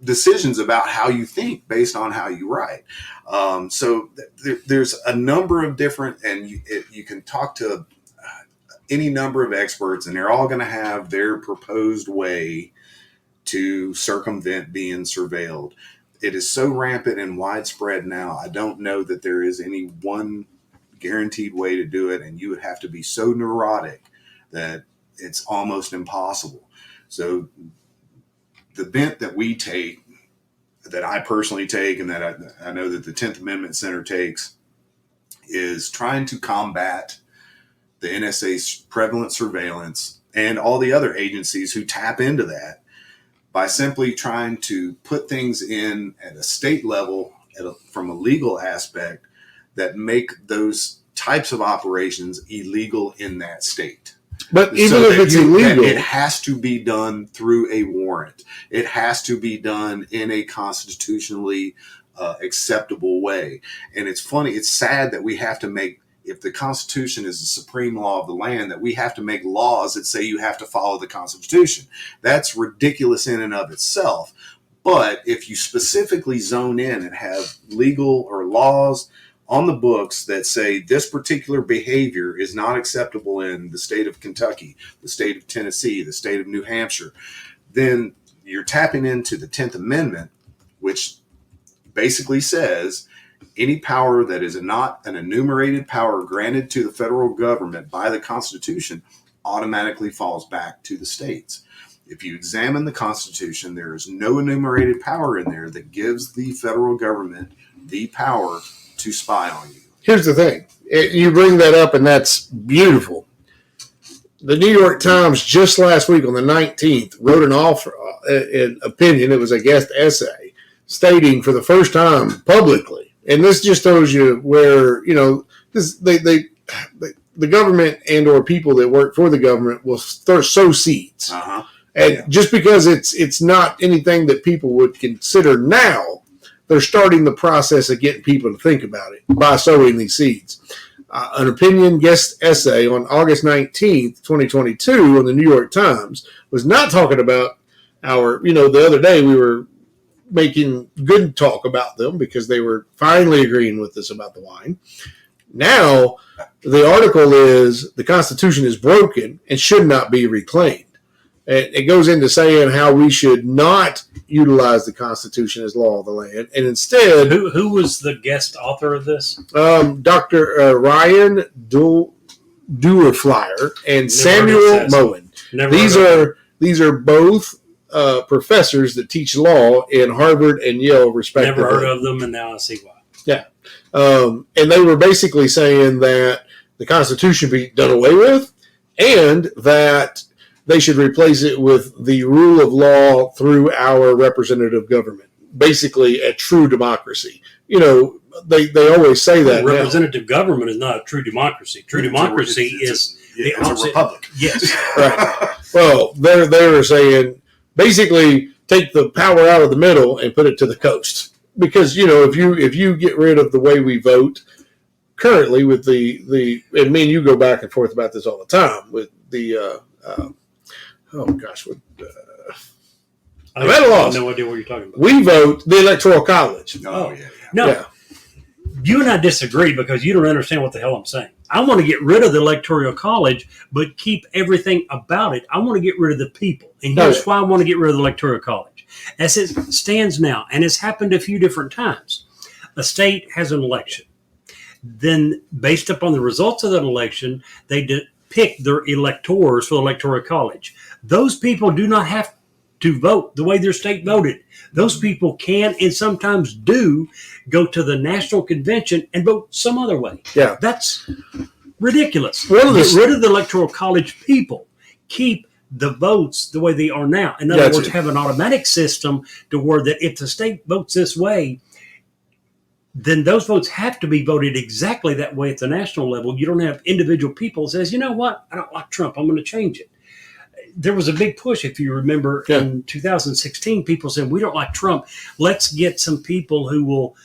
decisions about how you think based on how you write. So there's a number of different, and you can talk to any number of experts, and they're all going to have their proposed way to circumvent being surveilled. It is so rampant and widespread now. I don't know that there is any one guaranteed way to do it, and you would have to be so neurotic that it's almost impossible. So the bent that we take, that I personally take, and that I know that the 10th Amendment Center takes, is trying to combat the NSA's prevalent surveillance and all the other agencies who tap into that by simply trying to put things in at a state level from a legal aspect that make those types of operations illegal in that state. But even if it's illegal, it has to be done through a warrant. It has to be done in a constitutionally acceptable way. And it's funny, it's sad that we have to make, if the Constitution is the supreme law of the land, that we have to make laws that say you have to follow the Constitution. That's ridiculous in and of itself. But if you specifically zone in and have legal or laws on the books that say this particular behavior is not acceptable in the state of Kentucky, the state of Tennessee, the state of New Hampshire, then you're tapping into the 10th Amendment, which basically says any power that is not an enumerated power granted to the federal government by the Constitution automatically falls back to the states. If you examine the Constitution, there is no enumerated power in there that gives the federal government the power to spy on you. Here's the thing. You bring that up, and that's beautiful. The New York Times just last week on the 19th wrote an opinion. It was a guest essay stating for the first time publicly, and this just shows you where, the government and or people that work for the government will sow seeds. Uh-huh. And just because it's not anything that people would consider now, they're starting the process of getting people to think about it by sowing these seeds. An opinion guest essay on August 19th, 2022 on the New York Times was not talking about the other day we were making good talk about them because they were finally agreeing with us about the wine. Now, the article is the Constitution is broken and should not be reclaimed. It goes into saying how we should not utilize the Constitution as law of the land, and instead, who was the guest author of this? Dr. Ryan Duerflyer and Samuel Moen. These are both professors that teach law in Harvard and Yale, respectively. Never heard of them, and now I see why. Yeah, and they were basically saying that the Constitution be done away with, and that they should replace it with the rule of law through our representative government. Basically, a true democracy. They always say that. Representative government is not a true democracy. True democracy is a republic. Yes. Right. Well, they were saying basically take the power out of the middle and put it to the coast. Because, if you get rid of the way we vote currently with the and me and you go back and forth about this all the time with the I've had a loss. No idea what you're talking about. We vote the Electoral College. No, you and I disagree because you don't understand what the hell I'm saying. I want to get rid of the Electoral College, but keep everything about it. I want to get rid of the people. And here's why I want to get rid of the Electoral College. As it stands now, and it's happened a few different times, a state has an election. Then, based upon the results of that election, they pick their electors for the Electoral College. Those people do not have to vote the way their state voted. Those people can and sometimes do go to the national convention and vote some other way. Yeah. That's ridiculous. Get rid of the electoral college people. Keep the votes the way they are now. In other words, have an automatic system to where that if the state votes this way, then those votes have to be voted exactly that way at the national level. You don't have individual people says, you know what, I don't like Trump, I'm going to change it. There was a big push, if you remember, in 2016, people said, we don't like Trump. Let's get some people who will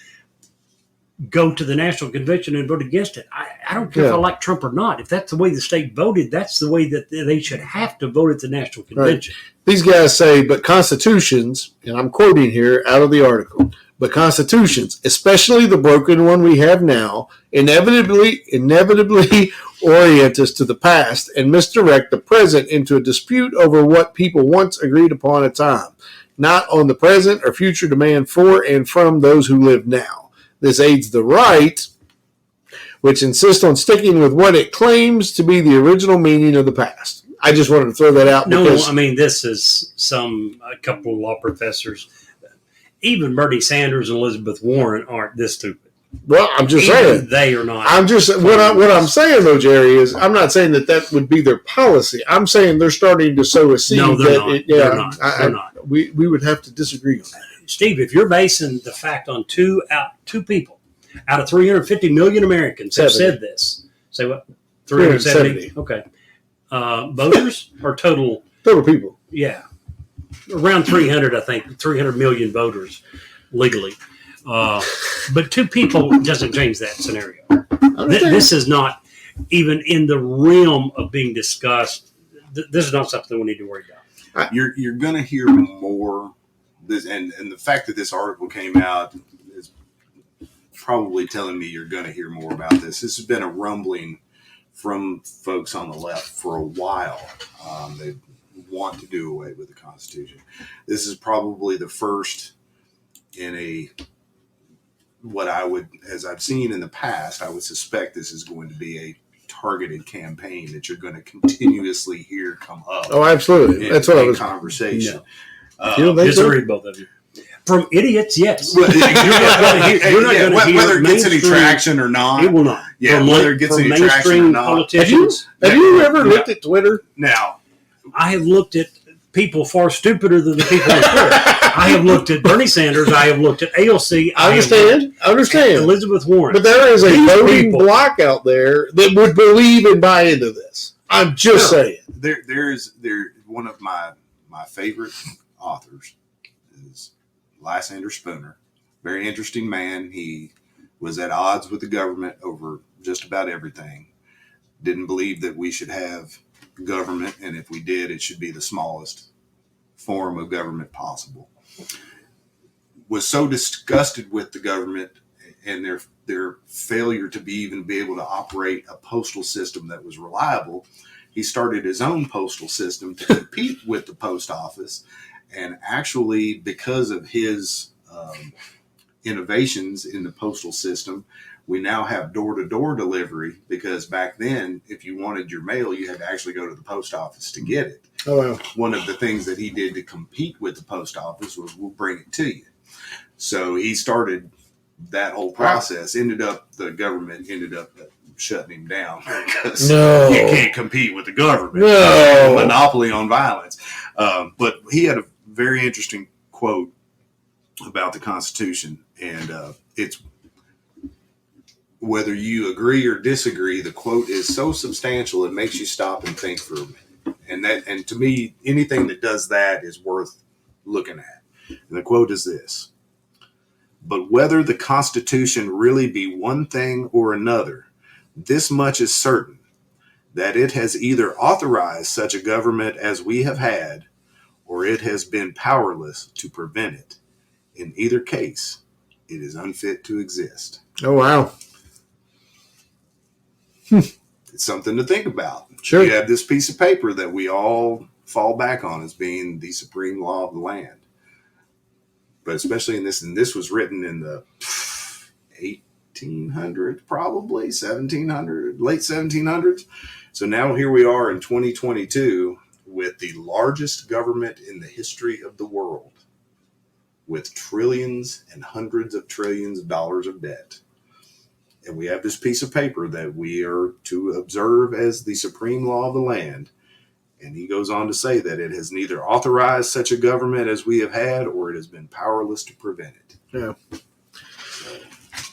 go to the national convention and vote against it. I don't care if I like Trump or not. If that's the way the state voted, that's the way that they should have to vote at the national convention. Right. These guys say, but constitutions, and I'm quoting here out of the article, but constitutions, especially the broken one we have now, inevitably orient us to the past and misdirect the present into a dispute over what people once agreed upon at a time, not on the present or future demand for and from those who live now. This aids the right, which insists on sticking with what it claims to be the original meaning of the past. I just wanted to throw that out. No, I mean, this is a couple of law professors. Even Bernie Sanders and Elizabeth Warren aren't this stupid. Well, I'm just saying. They are not. I'm just what I'm saying though, Jerry, is I'm not saying that would be their policy. I'm saying they're starting to sow a seed. No, they're not. They're not. We would have to disagree on that. Steve, if you're basing the fact on two people out of 350 million Americans have said this, say what? 370. Okay. Voters or total? Total people. Yeah. Around 300, I think. 300 million voters legally. But two people doesn't change that scenario. This is not even in the realm of being discussed. This is not something we need to worry about. You're going to hear more. This and the fact that this article came out is probably telling me you're going to hear more about this. This has been a rumbling from folks on the left for a while. They want to do away with the Constitution. This is probably the first in what I would, as I've seen in the past, I would suspect this is going to be a targeted campaign that you're going to continuously hear come up. Oh, absolutely. That's what I was conversation. No. Disagree, both of you. From idiots, yes. Well, you're not going to hear whether it gets any traction or not. It will not. Yeah, whether it gets any traction or not. Politicians. Have you ever looked at Twitter? Now, I have looked at people far stupider than the people on Twitter. I have looked at Bernie Sanders. I have looked at AOC. I understand. Elizabeth Warren. But there is a voting block out there that would believe and buy into this. I'm just saying. There's one of my favorite authors is Lysander Spooner. Very interesting man. He was at odds with the government over just about everything. Didn't believe that we should have government, and if we did, it should be the smallest form of government possible. Was so disgusted with the government and their failure to even be able to operate a postal system that was reliable, he started his own postal system to compete with the post office. And actually, because of his innovations in the postal system, we now have door-to-door delivery, because back then, if you wanted your mail, you had to actually go to the post office to get it. Oh, wow. One of the things that he did to compete with the post office was, we'll bring it to you. So he started that whole process. The government ended up shutting him down because you can't compete with the government. No. Monopoly on violence. But he had a very interesting quote about the Constitution, and it's, whether you agree or disagree, the quote is so substantial it makes you stop and think for a minute. And to me, anything that does that is worth looking at. And the quote is this: "But whether the Constitution really be one thing or another, this much is certain, that it has either authorized such a government as we have had, or it has been powerless to prevent it. In either case, it is unfit to exist." Oh, wow. It's something to think about. Sure. You have this piece of paper that we all fall back on as being the supreme law of the land. But especially in this, and this was written in the 1800s, probably 1700, late 1700s. So now here we are in 2022 with the largest government in the history of the world, with trillions and hundreds of trillions of dollars of debt. And we have this piece of paper that we are to observe as the supreme law of the land. And he goes on to say that it has neither authorized such a government as we have had, or it has been powerless to prevent it. Yeah.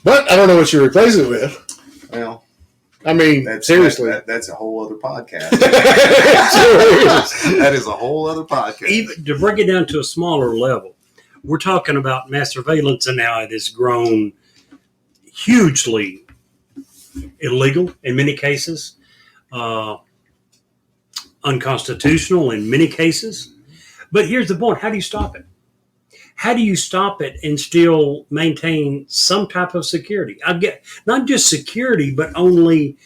But I don't know what you replace it with. Well, I mean, seriously. That's a whole other podcast. Sure That is a whole other podcast. Even to break it down to a smaller level, we're talking about mass surveillance, and now it has grown hugely illegal in many cases, unconstitutional in many cases. But here's the point: how do you stop it? How do you stop it and still maintain some type of security? I get not just security, but only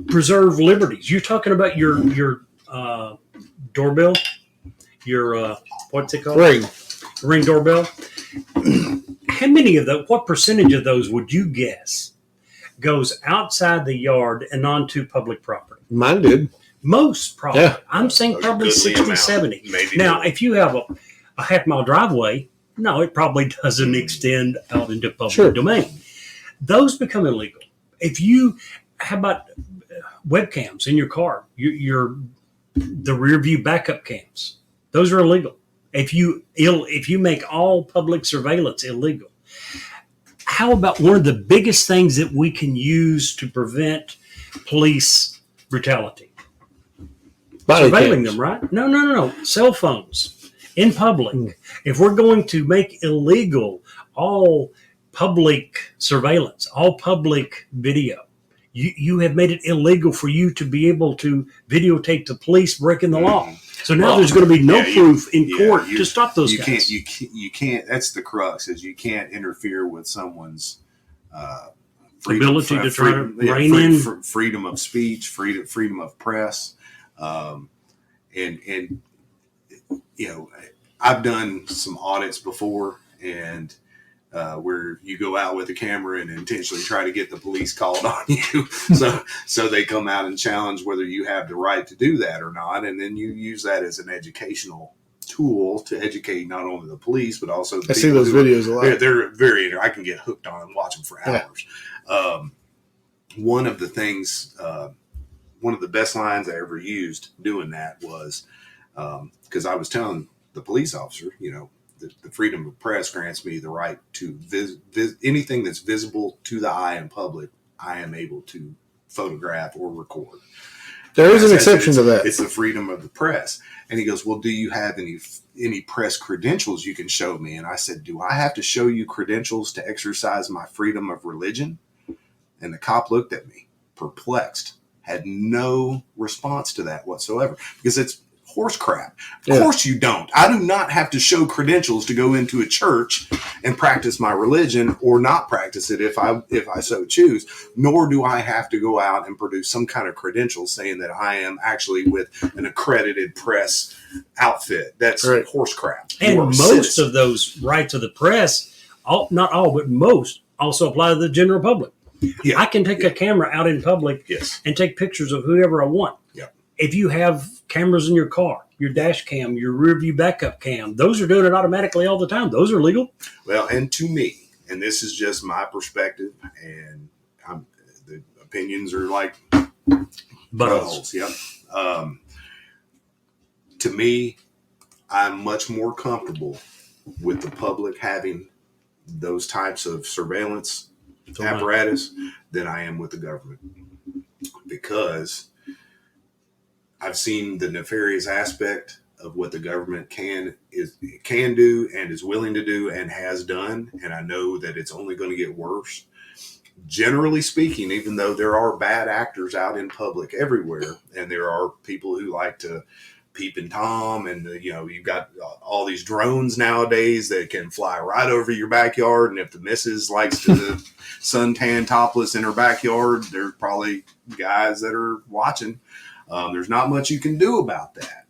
preserve liberties. You're talking about your doorbell, your what's it called? Ring doorbell. How many of those? What percentage of those would you guess goes outside the yard and onto public property? Mine did. Most probably. Yeah. I'm saying probably 60, 70. Maybe now, more. if you have a half-mile driveway, no, it probably doesn't extend out into public domain. Those become illegal. How about webcams in your car? The rear view backup cams. Those are illegal. If you make all public surveillance illegal. How about one of the biggest things that we can use to prevent police brutality? Surveilling them, right? No. Cell phones in public. If we're going to make illegal all public surveillance, all public video, you have made it illegal for you to be able to videotape the police breaking the law. So now there's going to be no proof in court to stop those guys. You can't. That's the crux. Is you can't interfere with someone's ability to try to rein in freedom of speech, freedom of press, and I've done some audits before, and where you go out with a camera and intentionally try to get the police called on you, so they come out and challenge whether you have the right to do that or not, and then you use that as an educational tool to educate not only the police but also the I see those videos a lot. They're very. I can get hooked on and watch them for hours. One of the things, one of the best lines I ever used doing that was because I was telling the police officer, the freedom of press grants me the right to anything that's visible to the eye in public. I am able to photograph or record. There is an exception to that. It's the freedom of the press. And he goes, well, do you have any press credentials you can show me? And I said, do I have to show you credentials to exercise my freedom of religion? And the cop looked at me, perplexed, had no response to that whatsoever, because it's horse crap. Of course you don't. I do not have to show credentials to go into a church and practice my religion or not practice it if I so choose, nor do I have to go out and produce some kind of credentials saying that I am actually with an accredited press outfit. That's horse crap. And most of those rights of the press, not all, but most, also apply to the general public. Yeah. I can take a camera out in public and take pictures of whoever I want. Yeah. If you have cameras in your car, your dash cam, your rear view backup cam, those are doing it automatically all the time. Those are legal. Well, and to me, and this is just my perspective, and the opinions are like buttholes. Yep. To me, I'm much more comfortable with the public having those types of surveillance apparatus than I am with the government, because I've seen the nefarious aspect of what the government can do and is willing to do and has done, and I know that it's only going to get worse. Generally speaking, even though there are bad actors out in public everywhere, and there are people who like to peep and Tom, and you've got all these drones nowadays that can fly right over your backyard, and if the missus likes to suntan topless in her backyard, there's probably guys that are watching. There's not much you can do about that.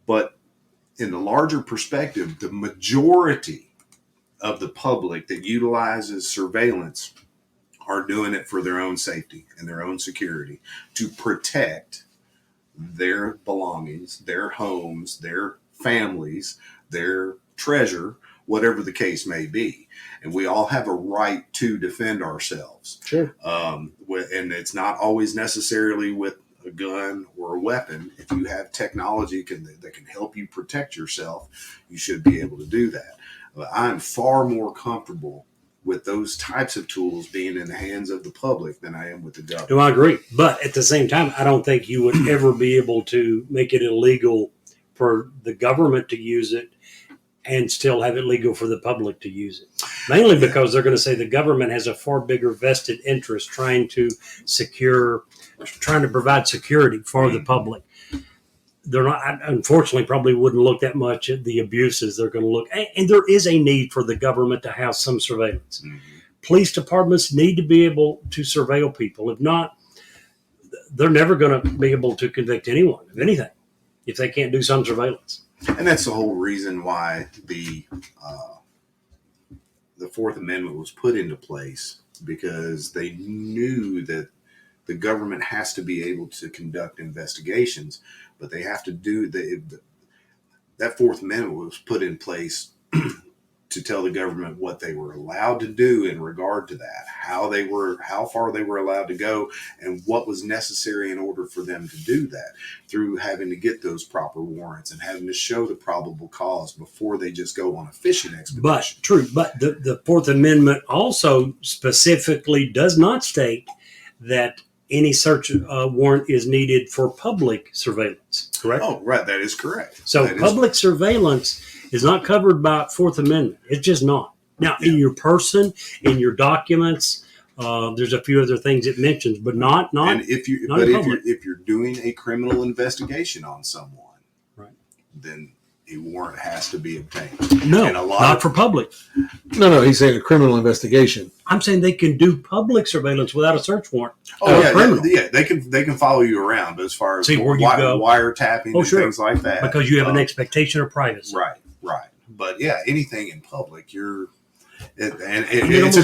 But in the larger perspective, the majority of the public that utilizes surveillance are doing it for their own safety and their own security, to protect their belongings, their homes, their families, their treasure, whatever the case may be. And we all have a right to defend ourselves. Sure. And it's not always necessarily with a gun or a weapon. If you have technology that can help you protect yourself, you should be able to do that. But I'm far more comfortable with those types of tools being in the hands of the public than I am with the government. No, I agree. But at the same time, I don't think you would ever be able to make it illegal for the government to use it and still have it legal for the public to use it. Mainly because they're going to say the government has a far bigger vested interest trying to provide security for the public. They're not, unfortunately, probably wouldn't look that much at the abuses. They're going to look, and there is a need for the government to have some surveillance. Mm-hmm. Police departments need to be able to surveil people. If not, they're never going to be able to convict anyone of anything if they can't do some surveillance. And that's the whole reason why the Fourth Amendment was put into place, because they knew that the government has to be able to conduct investigations, but they have to do that Fourth Amendment was put in place to tell the government what they were allowed to do in regard to that, how far they were allowed to go, and what was necessary in order for them to do that, through having to get those proper warrants and having to show the probable cause before they just go on a fishing expedition. But the Fourth Amendment also specifically does not state that any search warrant is needed for public surveillance, correct? Oh, right. That is correct. So public surveillance is not covered by Fourth Amendment. It's just not. Now, in your person, in your documents, there's a few other things it mentions, but not. And if you're doing a criminal investigation on someone, right, then a warrant has to be obtained. No, not for public. No, he's saying a criminal investigation. I'm saying they can do public surveillance without a search warrant. Oh, yeah, they can follow you around, but as far as wiretapping and things like that. Because you have an expectation of privacy. Right. But yeah, anything in public, it's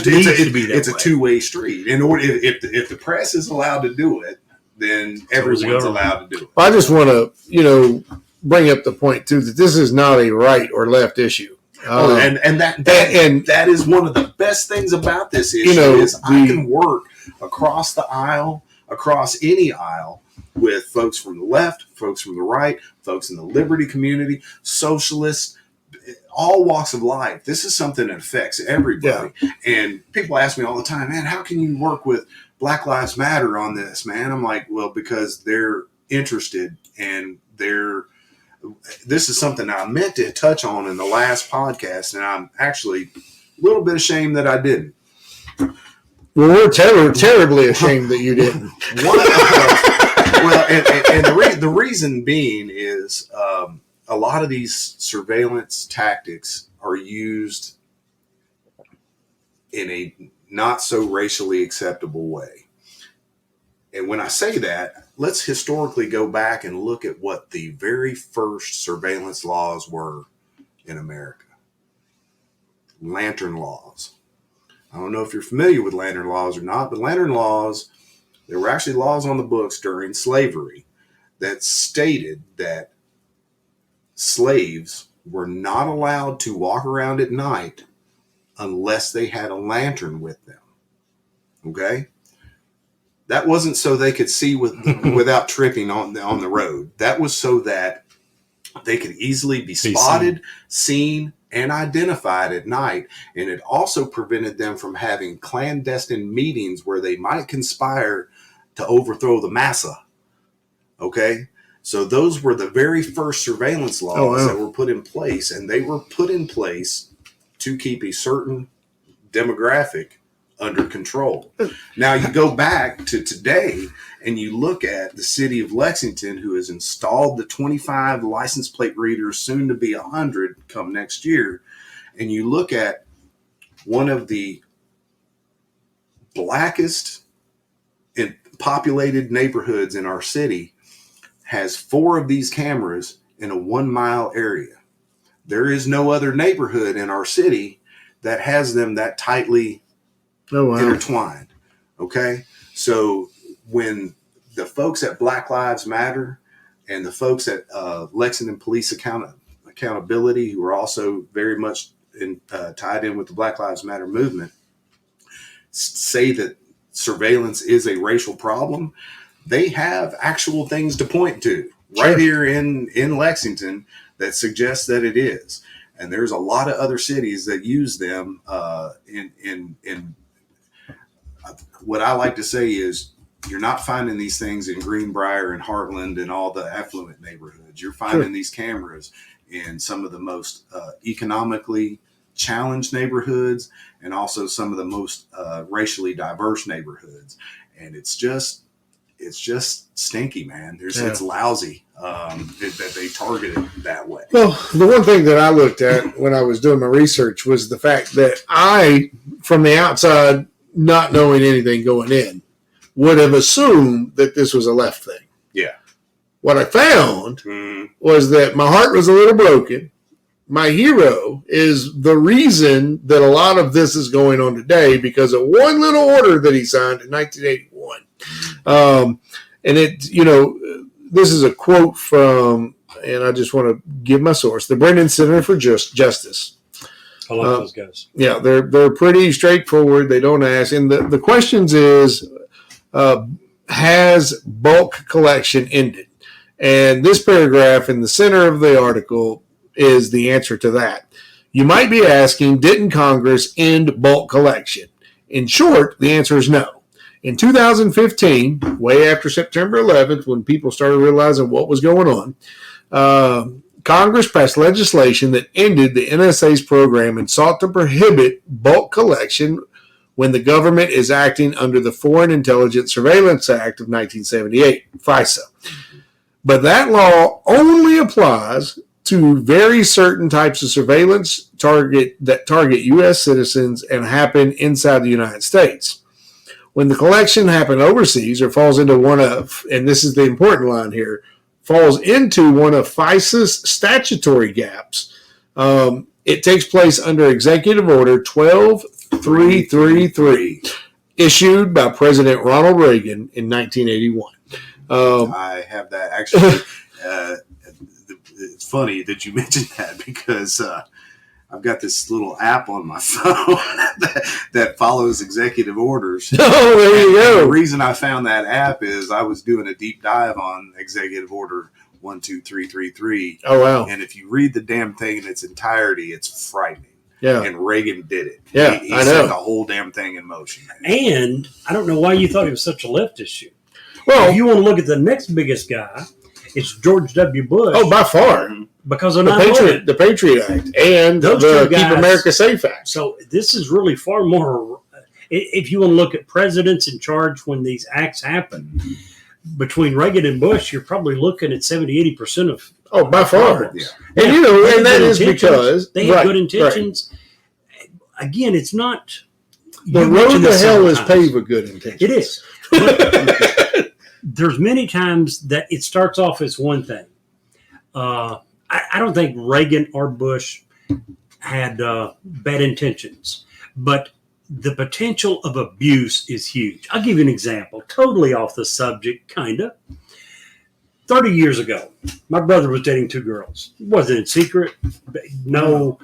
a two-way street. In order, if the press is allowed to do it, then everyone's allowed to do it. Well, I just want to, bring up the point too that this is not a right or left issue. That is one of the best things about this issue I can work across the aisle, across any aisle, with folks from the left, folks from the right, folks in the liberty community, socialists, all walks of life. This is something that affects everybody. Yeah. And people ask me all the time, man, how can you work with Black Lives Matter on this, man? I'm like, well, because they're interested, and this is something I meant to touch on in the last podcast, and I'm actually a little bit ashamed that I didn't. Well, we're terribly ashamed that you didn't. The reason being is a lot of these surveillance tactics are used in a not so racially acceptable way. And when I say that, let's historically go back and look at what the very first surveillance laws were in America. Lantern laws. I don't know if you're familiar with lantern laws or not, but lantern laws, there were actually laws on the books during slavery that stated that slaves were not allowed to walk around at night unless they had a lantern with them. Okay? That wasn't so they could see without tripping on the road. That was so that they could easily be spotted, seen, and identified at night. And it also prevented them from having clandestine meetings where they might conspire to overthrow the massa. Okay? So those were the very first surveillance laws that were put in place. And they were put in place to keep a certain demographic under control. Now you go back to today and you look at the city of Lexington, who has installed the 25 license plate readers, soon to be 100 come next year. And you look at one of the blackest and populated neighborhoods in our city has 4 of these cameras in a 1 mile area. There is no other neighborhood in our city that has them that tightly intertwined. Okay. So when the folks at Black Lives Matter and the folks at Lexington Police Accountability, who are also very much tied in with the Black Lives Matter movement, say that surveillance is a racial problem. They have actual things to point to right here in Lexington that suggests that it is. And there's a lot of other cities that use them in what I like to say is, you're not finding these things in Greenbrier and Heartland and all the affluent neighborhoods. You're finding these cameras in some of the most economically challenged neighborhoods, and also some of the most racially diverse neighborhoods. And it's just stinky, man. It's lousy that they target it that way. Well, the one thing that I looked at when I was doing my research was the fact that I, from the outside, not knowing anything going in, would have assumed that this was a left thing. Yeah. What I found was that my heart was a little broken. My hero is the reason that a lot of this is going on today, because of one little order that he signed in 1981. And this is a quote from, and I just want to give my source, the Brennan Center for Justice. I like those guys. Yeah, they're pretty straightforward. They don't ask. And the questions is, has bulk collection ended? And this paragraph in the center of the article is the answer to that. You might be asking, didn't Congress end bulk collection? In short, the answer is no. In 2015, way after September 11th, when people started realizing what was going on, Congress passed legislation that ended the NSA's program and sought to prohibit bulk collection when the government is acting under the Foreign Intelligence Surveillance Act of 1978, FISA. But that law only applies to very certain types of surveillance that target U.S. citizens and happen inside the United States. When the collection happened overseas or falls into one of, and this is the important line here, falls into one of FISA's statutory gaps, it takes place under Executive Order 12333, issued by President Ronald Reagan in 1981. I have that actually. It's funny that you mentioned that, because I've got this little app on my phone that follows executive orders. Oh, there you go. And the reason I found that app is I was doing a deep dive on Executive Order 12333. Oh, wow. And if you read the damn thing in its entirety, it's frightening. Yeah. And Reagan did it. Yeah, he I set know. the whole damn thing in motion. And I don't know why you thought it was such a left issue. Well, if you want to look at the next biggest guy, it's George W. Bush. oh, by far. Because of The Patriot Act and Those the two guys- Keep America Safe Act. So this is really far more, if you want to look at presidents in charge when these acts happen, between Reagan and Bush, you're probably looking at 70-80% of. Oh, by far. Yeah. And, Yeah. you know, They and had that good is intentions. because They have right, good intentions. Again, it's not. The you road mentioned to this hell several is times. paved with good intentions. It is. But there's many times that it starts off as one thing. I don't think Reagan or Bush had bad intentions, but the potential of abuse is huge. I'll give you an example, totally off the subject, kind of. 30 years ago, my brother was dating two girls. It wasn't in secret. No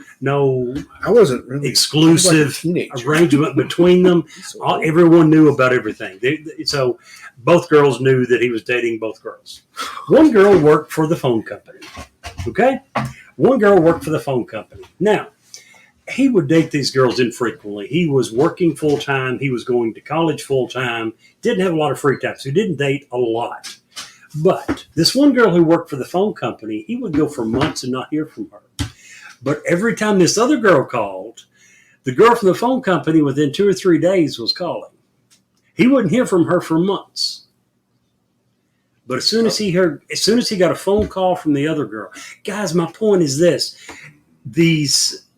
I wasn't really exclusive I was like a teenager. arrangement between them. Everyone knew about everything. So both girls knew that he was dating both girls. One girl worked for the phone company. Okay? One girl worked for the phone company. Now, he would date these girls infrequently. He was working full-time. He was going to college full-time. Didn't have a lot of free time, so he didn't date a lot. But this one girl who worked for the phone company, he would go for months and not hear from her. But every time this other girl called, the girl from the phone company within 2 or 3 days was calling. He wouldn't hear from her for months. But as soon as he got a phone call from the other girl, guys, my point is this: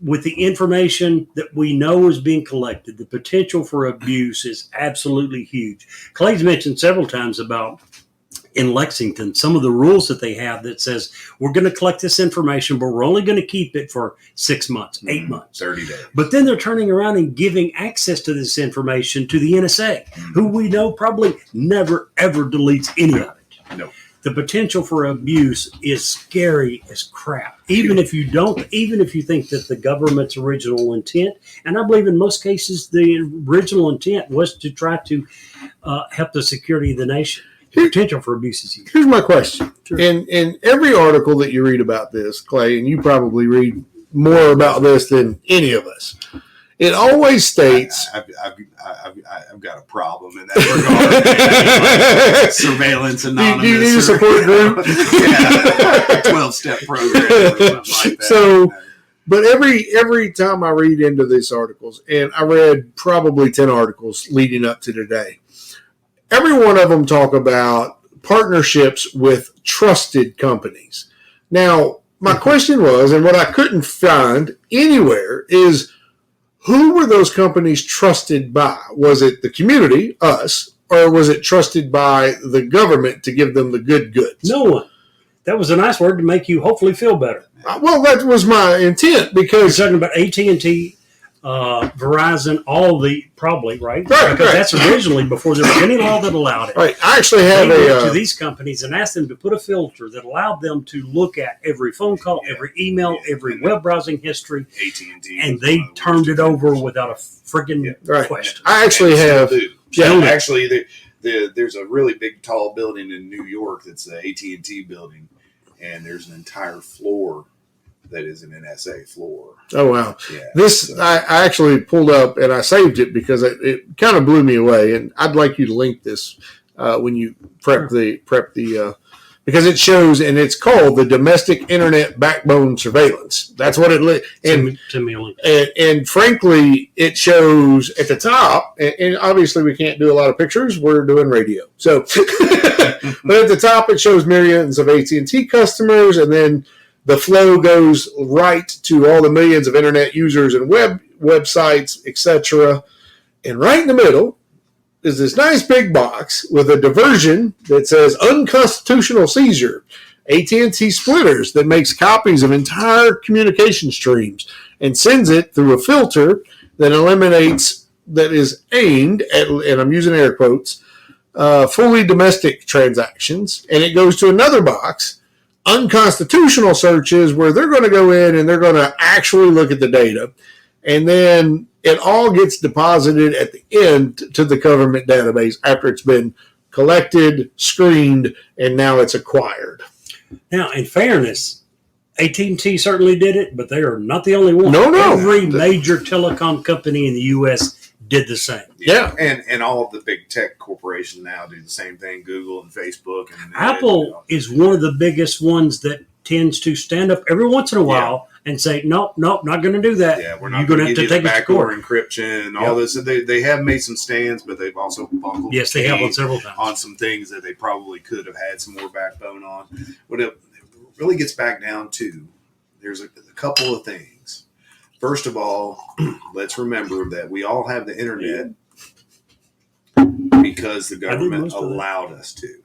with the information that we know is being collected, the potential for abuse is absolutely huge. Clay's mentioned several times about in Lexington, some of the rules that they have that says we're going to collect this information, but we're only going to keep it for 6 months, 8 months. 30 days. But then they're turning around and giving access to this information to the NSA, who we know probably never, ever deletes any of it. No. the potential for abuse is scary as crap. Even if you think that the government's original intent, and I believe in most cases the original intent was to try to help the security of the nation. The potential for abuse is huge. Here's my question. Sure. In every article that you read about this, Clay, and you probably read more about this than any of us, it always states... I've got a problem in that regard. Surveillance Anonymous. Do you need a support group? Yeah, 12-step program or something like that. So, but every time I read into these articles, and I read probably 10 articles leading up to today, every one of them talk about partnerships with trusted companies. Now, my question was, and what I couldn't find anywhere is, who were those companies trusted by? Was it the community, us, or was it trusted by the government to give them the good goods? No one. That was a nice word to make you hopefully feel better. Well, that was my intent You're because... talking about AT&T, Verizon, all the probably, right? Right, because right. that's originally before there was any law that allowed it. Right. I actually have They went to these companies and asked them to put a filter that allowed them to look at every phone call, every email, every web browsing history, AT&T, and they turned it over without a friggin' question. I actually have... Yeah, actually, there's a really big, tall building in New York that's the AT&T building, and there's an entire floor that is an NSA floor. Oh, wow. Yeah, I actually pulled up and I saved it because it kind of blew me away. And I'd like you to link this when you prep the because it shows, and it's called the Domestic Internet Backbone Surveillance. That's what it and Send me a link. And frankly, it shows at the top, and obviously we can't do a lot of pictures. We're doing radio. So, but at the top, it shows millions of AT&T customers, and then the flow goes right to all the millions of internet users and websites, etc. And right in the middle is this nice big box with a diversion that says unconstitutional seizure. AT&T splitters that makes copies of entire communication streams and sends it through a filter that is aimed at, and I'm using air quotes, fully domestic transactions. And it goes to another box, unconstitutional searches, where they're going to go in and they're going to actually look at the data. And then it all gets deposited at the end to the government database after it's been collected, screened, and now it's acquired. Now, in fairness, AT&T certainly did it, but they are not the only one. No. Every major telecom company in the U.S. did the same. Yeah. And all of the big tech corporations now do the same thing, Google and Facebook. And Apple is one of the biggest ones that tends to stand up every once in a while and say, nope, not going to do that. Yeah, we're not You're going to have to take it to backdoor court. encryption and all this. They have made some stands, but they've also bungled. Yes, they have on several times. On some things that they probably could have had some more backbone on. What it really gets back down to, there's a couple of things. First of all, let's remember that we all have the internet because the government allowed us to.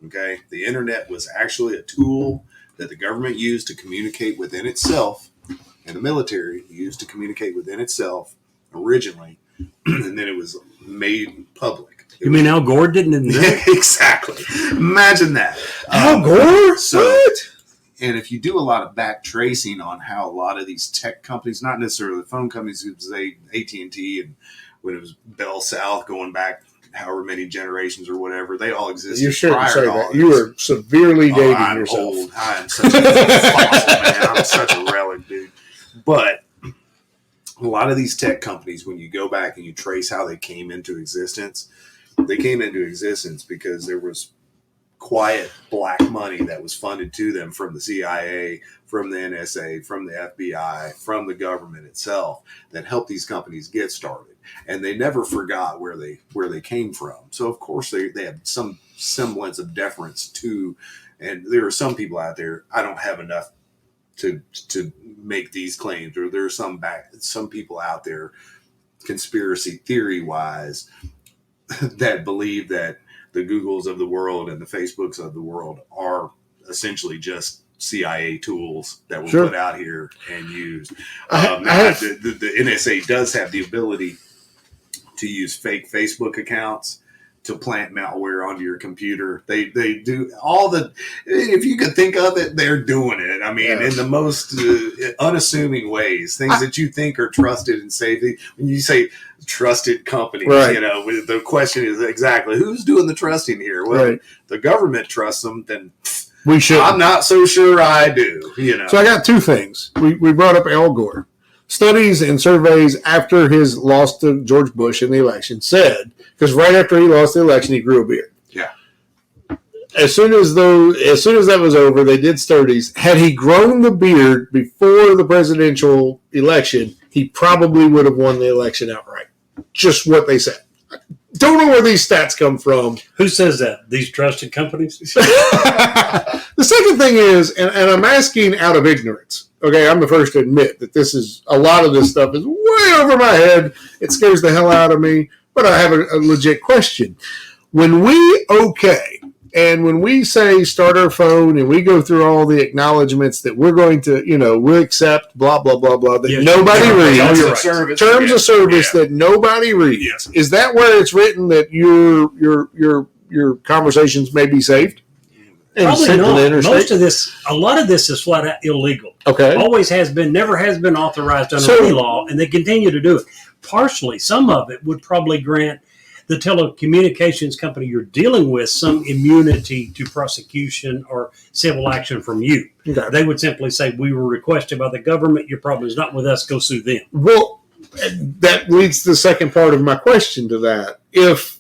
Okay? The internet was actually a tool that the government used to communicate within itself, and the military used to communicate within itself originally, and then it was made public. You mean Al Gore didn't invent it? Exactly. Imagine that. Al Gore? What? And if you do a lot of back tracing on how a lot of these tech companies, not necessarily the phone companies, it was AT&T and when it was Bell South going back however many generations or whatever, they all existed. You shouldn't prior say to all that. this. You are severely dating I'm yourself. old. I'm such a fossil, man. I'm such a relic, dude. But a lot of these tech companies, when you go back and you trace how they came into existence, they came into existence because there was quiet black money that was funded to them from the CIA, from the NSA, from the FBI, from the government itself that helped these companies get started. And they never forgot where they came from. So of course they have some semblance of deference to, and there are some people out there, I don't have enough to make these claims, or there are some people out there conspiracy theory wise that believe that the Googles of the world and the Facebooks of the world are essentially just CIA tools that were put out here and used. The NSA does have the ability to use fake Facebook accounts to plant malware onto your computer. They do all the, if you could think of it, they're doing it. I mean, in the most unassuming ways, things that you think are trusted and safe. When you say trusted companies, you know, the question is exactly who's doing the trusting here? Well, the government trusts them, then we should. I'm not so sure I do, you know. So I got two things. We brought up Al Gore. Studies and surveys after his loss to George Bush in the election said, because right after he lost the election, he grew a beard. Yeah. As soon as that was over, they did studies. Had he grown the beard before the presidential election, he probably would have won the election outright. Just what they said. Don't know where these stats come from. Who says that? These trusted companies? The second thing is, and I'm asking out of ignorance. Okay, I'm the first to admit that a lot of this stuff is way over my head. It scares the hell out of me, but I have a legit question. When we and when we say start our phone and we go through all the acknowledgments that we're going to, we'll accept, blah, blah, blah, blah, that nobody reads. Terms of service that nobody reads. Is that where it's written that your conversations may be saved? Probably not. A lot of this is flat out illegal. Okay. Always has been, never has been authorized under any law, and they continue to do it. Partially, some of it would probably grant the telecommunications company you're dealing with some immunity to prosecution or civil action from you. Okay. They would simply say, we were requested by the government, your problem is not with us, go sue them. Well, that leads to the second part of my question to that. If,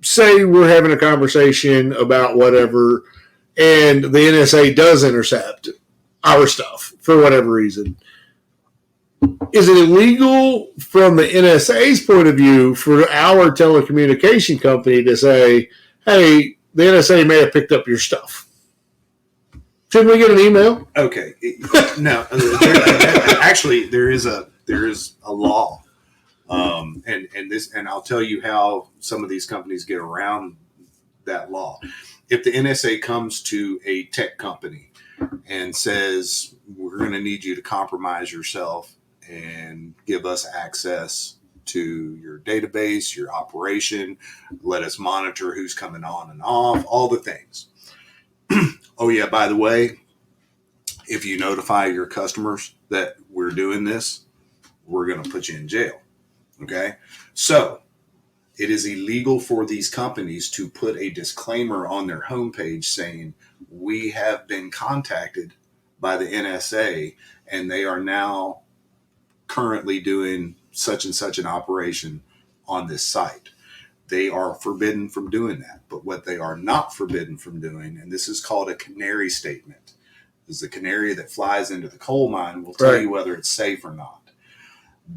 say, we're having a conversation about whatever, and the NSA does intercept our stuff for whatever reason, is it illegal from the NSA's point of view for our telecommunication company to say, hey, the NSA may have picked up your stuff? Shouldn't we get an email? Okay. No. Actually, there is a law. And I'll tell you how some of these companies get around that law. If the NSA comes to a tech company and says, we're going to need you to compromise yourself and give us access to your database, your operation, let us monitor who's coming on and off, all the things. Oh, yeah, by the way, if you notify your customers that we're doing this, we're going to put you in jail. Okay? So it is illegal for these companies to put a disclaimer on their homepage saying, we have been contacted by the NSA and they are now currently doing such and such an operation on this site. They are forbidden from doing that. But what they are not forbidden from doing, and this is called a canary statement, is the canary that flies into the coal mine will tell you whether it's safe or not.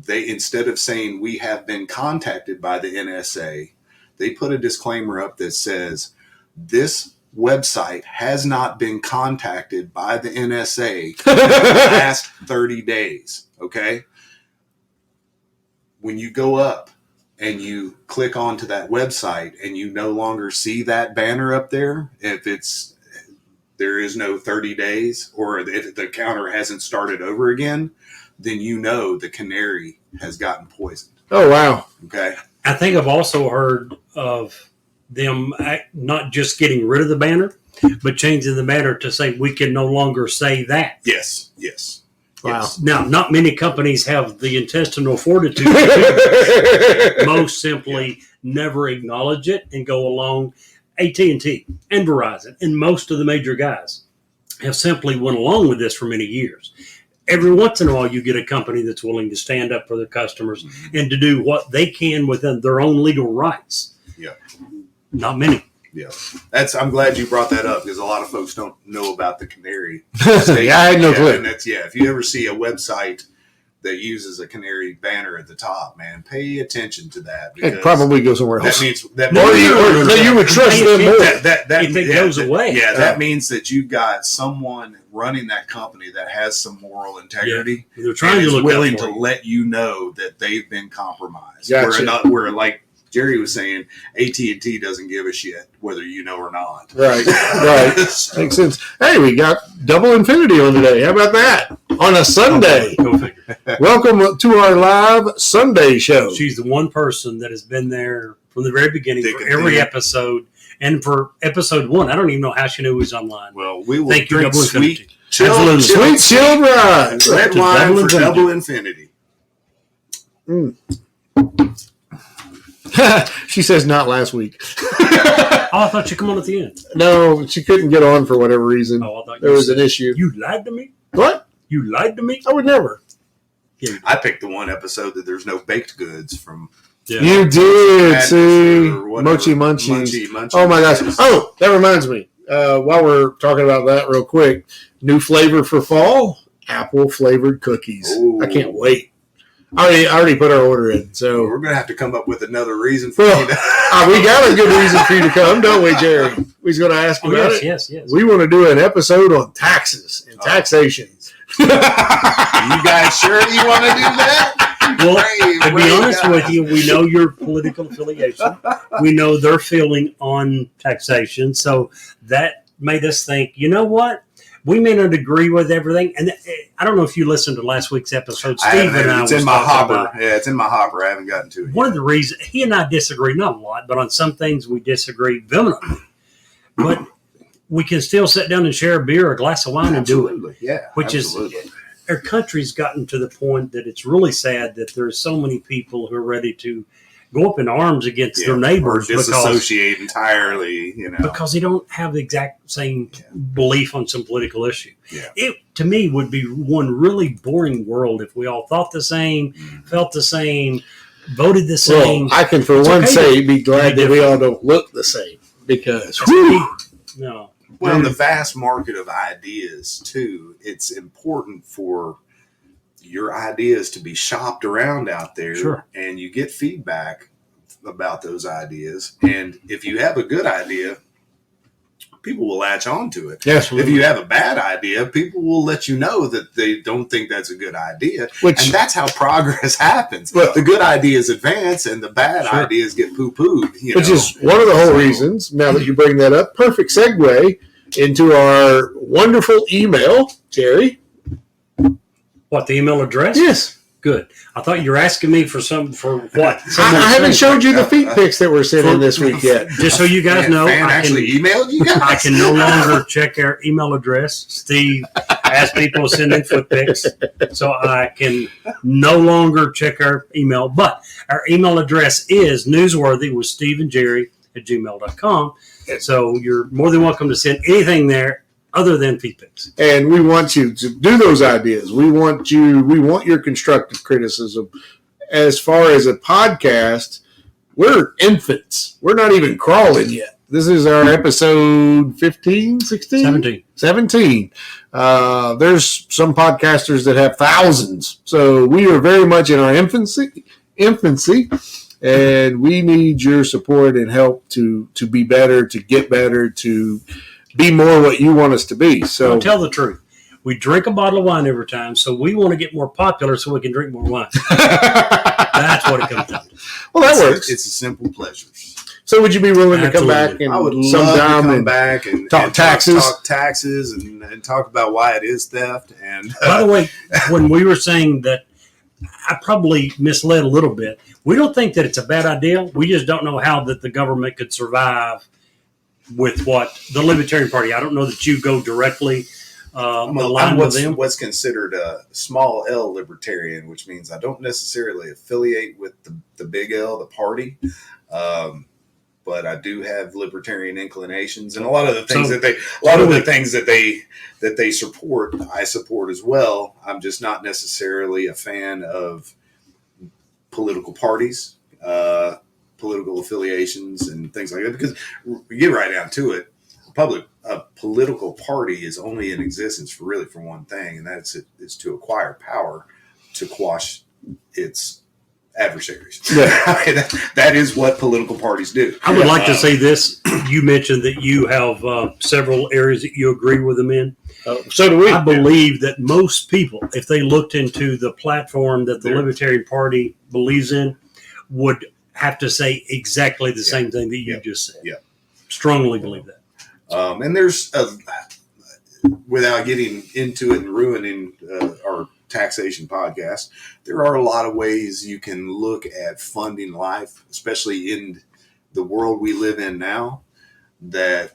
They, instead of saying we have been contacted by the NSA, they put a disclaimer up that says this website has not been contacted by the NSA in the last 30 days. Okay. When you go up and you click onto that website and you no longer see that banner up there, if there is no 30 days or if the counter hasn't started over again, then you know the canary has gotten poisoned. Oh, wow. Okay. I think I've also heard of them not just getting rid of the banner, but changing the banner to say we can no longer say that. Yes. Wow. Yes. Now, not many companies have the intestinal fortitude. Most simply never acknowledge it and go along. AT&T and Verizon and most of the major guys have simply went along with this for many years. Every once in a while, you get a company that's willing to stand up for their customers and to do what they can within their own legal rights. Yeah. Not many. Yeah. I'm glad you brought that up because a lot of folks don't know about the canary. Yeah, I had no clue. And if you ever see a website that uses a canary banner at the top, man, pay attention to that. It probably goes somewhere else. That means you would trust them more. If it goes away. Yeah, that means that you've got someone running that company that has some moral integrity. Yeah. They're trying to look willing to let you know that they've been compromised. Gotcha. Where like Jerry was saying, AT&T doesn't give a shit whether you know or not. Right. Makes sense. Hey, we got double infinity on today. How about that? On a Sunday. Go figure. Welcome to our live Sunday show. She's the one person that has been there from the very beginning Thick for and every thin. episode. And for episode 1, I don't even know how she knew he was online. Well, we will Thank you, drink Double sweet, Infinity. chilled Sweet chill ride. red To wine Double for Infinity. Double Infinity. She says not last week. Oh, I thought you come on at the end. No, she couldn't get on for whatever reason. Oh, I thought There you was said, an issue. You lied to me? What? You lied to me? I would never. Yeah, I picked the one episode that there's no baked goods from. yeah. You did, Madness see. or whatever. Mochi munchies. Munchie. Oh my gosh. Oh, that reminds me. While we're talking about that real quick, new flavor for fall, apple flavored cookies. Ooh. I can't wait. I already put our order in. So We're going to have to come up with another reason for Well, you to. we got a good reason for you to come, don't we, Jerry? We's going to ask Oh, about yes, it. yes. We want to do an episode on taxes and taxation. You guys sure you want to do that? Well, Brave, to be brave honest guy. with you, we know your political affiliation. We know their feeling on taxation. So that made us think, you know what? We may not agree with everything. And I don't know if you listened to last week's episode. Steve and I It's was in my talking hopper. about Yeah, it's in my hopper. I haven't gotten to it one yet. of the reasons he and I disagree, not a lot, but on some things we disagree vehemently. But we can still sit down and share a beer or a glass of wine and do it. Absolutely. Yeah. Which absolutely. is, our country's gotten to the point that it's really sad that there's so many people who are ready to go up in arms against their neighbors or disassociate entirely, because they don't have the exact same belief on some political issue. Yeah. It, to me, would be one really boring world if we all thought the same, felt the same, voted the same. Well, I can, for It's one, okay say to be glad be that we all don't look the same because No. Well, in the vast market of ideas, too, it's important for your ideas to be shopped around out there. Sure. And you get feedback about those ideas. And if you have a good idea, people will latch on to it. yes, If you have a bad idea, people will let you know that they don't think that's a good idea. which And that's how progress happens. Well- The good ideas advance and the bad Sure. ideas get poo-pooed. which is one of the whole reasons. Now that you bring that up, perfect segue into our wonderful email, Jerry. What, the email address? Yes, Good. I thought you were asking me for what? I haven't showed you the feet pics that were sent in this week yet. Just so you guys know, Fan I actually can, emailed you guys. I can no longer check our email address. Steve asked people to send in foot pics, so I can no longer check our email. But our email address is newsworthy with Steve and Jerry at gmail.com. So you're more than welcome to send anything there other than feet pics. And we want you to do those ideas. We want your constructive criticism. As far as a podcast, we're infants. We're not even crawling yet. This is our episode 15, 16? 17. There's some podcasters that have thousands. So we are very much in our infancy, and we need your support and help to be better, to get better, to be more what you want us to be. So Don't tell the truth. We drink a bottle of wine every time, so we want to get more popular so we can drink more wine. That's what it comes down to. well, that works. It's a simple pleasure. So would you be willing to come Absolutely. back and I would love sometime to come and back and talk taxes? talk taxes and talk about why it is theft. And By the way, when we were saying that, I probably misled a little bit. We don't think that it's a bad idea. We just don't know how that the government could survive with what the Libertarian Party. I don't know that you go directly aligned with them. what's considered a small L libertarian, which means I don't necessarily affiliate with the big L, the party. But I do have libertarian inclinations, and a lot of the things that they support, I support as well. I'm just not necessarily a fan of political parties, political affiliations, and things like that. Because we get right down to it, a political party is only in existence for one thing, and that's it's to acquire power to quash its adversaries. Yeah. I mean, that is what political parties do. I would like to say this. You mentioned that you have several areas that you agree with them in. so do we. I believe that most people, if they looked into the platform that the Libertarian Party believes in, would have to say exactly the same thing that you just said. Yeah. Strongly believe that. And there's, without getting into it and ruining our taxation podcast, there are a lot of ways you can look at funding life, especially the world we live in now, that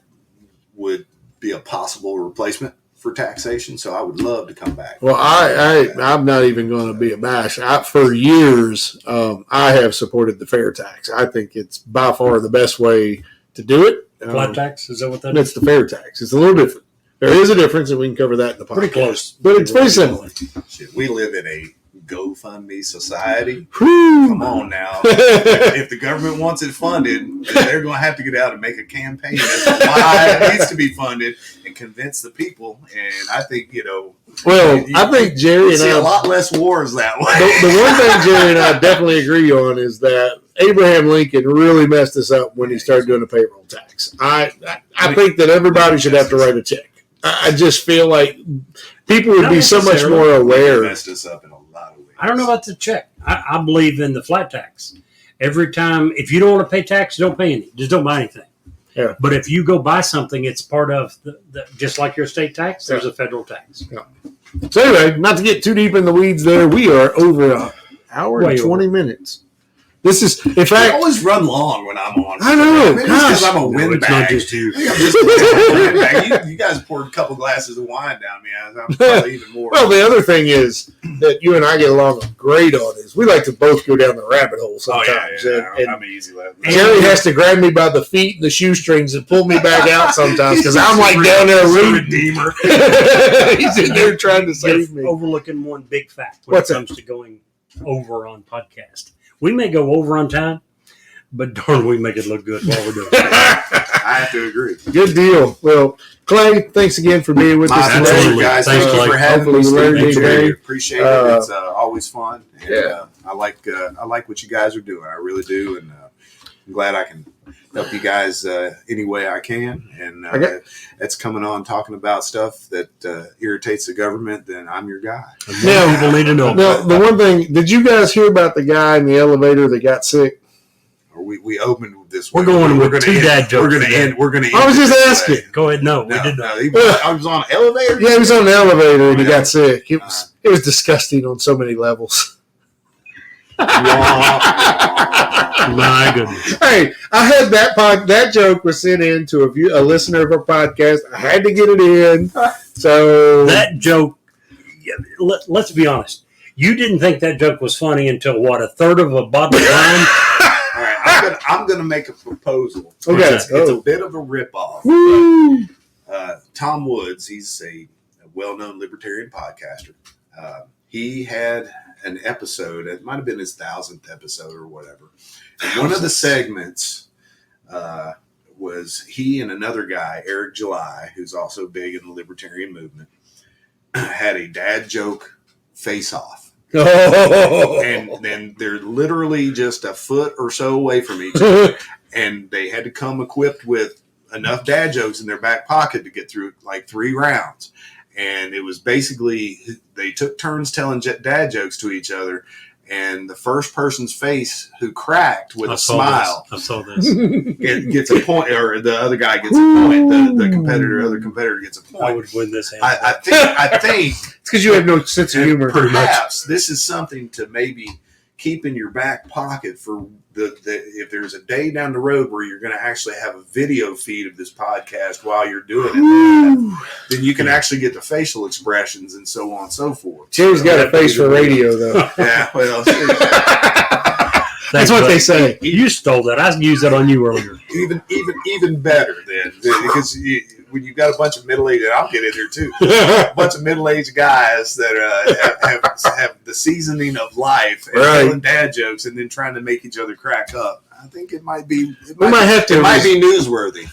would be a possible replacement for taxation. So I would love to come back. Well, I'm not even going to be abashed. For years, I have supported the fair tax. I think it's by far the best way to do it. Flat tax, is that what that It's the fair tax. It's a little different. There is a difference, and we can cover that in the podcast. Pretty close. But it's very similar. Shit, we live in a GoFundMe society. Whew. Come on now. If the government wants it funded, they're going to have to get out and make a campaign as to why it needs to be funded and convince the people. And I think, Well, I think Jerry you and see I a lot less wars that way. The one thing Jerry and I definitely agree on is that Abraham Lincoln really messed us up when he started doing the payroll tax. I think that everybody should have to write a check. I just feel like people would be so much more aware. Messed us up in a lot of ways. I don't know about the check. I believe in the flat tax. Every time, if you don't want to pay tax, don't pay any. Just don't buy anything. Yeah. But if you go buy something, it's part of the just like your state tax, there's a federal tax. Yeah. So anyway, not to get too deep in the weeds there, we are over an hour and 20 minutes. This is, in fact, I always run long when I'm on. I know. Maybe Gosh. it's because I'm a windbag. It's not just you. I think I'm just a windbag. You guys poured a couple glasses of wine down me. I'm probably even more. Well, the other thing is that you and I get along great on is we like to both go down the rabbit hole sometimes. And I'm easy. Jerry has to grab me by the feet and the shoestrings and pull me back out sometimes because I'm like down there rooting. Redeemer. He's in there trying to save me. Overlooking one big fact when What's it comes to going over on podcast. We may go over on time, but darn, we make it look good while we're doing it. I have to agree. Good deal. Well, Clay, thanks again for being with us today. Absolutely. Guys, Thanks, thank you Clay. for having Hopefully me. we learned Steve. anything. Appreciate it. It's always fun. And, Yeah. I like what you guys are doing. I really do, and I'm glad I can help you guys any way I can. And that's coming on talking about stuff that irritates the government. Then I'm your guy. Now, People need to know. Now, the one thing, did you guys hear about the guy in the elevator that got sick? Or we opened with this. We're going with two dad jokes. We're going to end. We're going to. I was just asking. Go ahead. No, we No, did not. I was on an elevator. Yeah, he was on the elevator and he got sick. It was disgusting on so many levels. My goodness. Hey, I had that joke was sent in to a listener of our podcast. I had to get it in. So That joke, let's be honest. You didn't think that joke was funny until, what, a third of a bottle of wine? All right, I'm gonna make a proposal. Okay. It's a bit of a ripoff. Woo. Tom Woods, he's a well-known libertarian podcaster. He had an episode. It might have been his 1,000th episode or whatever. And one of the segments was he and another guy, Eric July, who's also big in the libertarian movement, had a dad joke face-off. Oh. And then they're literally just a foot or so away from each other. And they had to come equipped with enough dad jokes in their back pocket to get through like 3 rounds. And it was basically, they took turns telling dad jokes to each other. And the first person's face who cracked with a smile I saw this. gets a point, or the other guy gets a point. The other competitor gets a point. I would win this. I think It's because you have no sense of humor. perhaps this is something to maybe keep in your back pocket for if there's a day down the road where you're going to actually have a video feed of this podcast while you're doing it, then you can actually get the facial expressions and so on and so forth. Jerry's got a face for radio, though. Yeah, well, That's what they say. You stole that. I used that on you earlier. even better then, because when you've got a bunch of middle-aged, and I'll get in there too, a bunch of middle-aged guys that have the seasoning of life and telling dad jokes and then trying to make each other crack up. I think it might be. It might be newsworthy.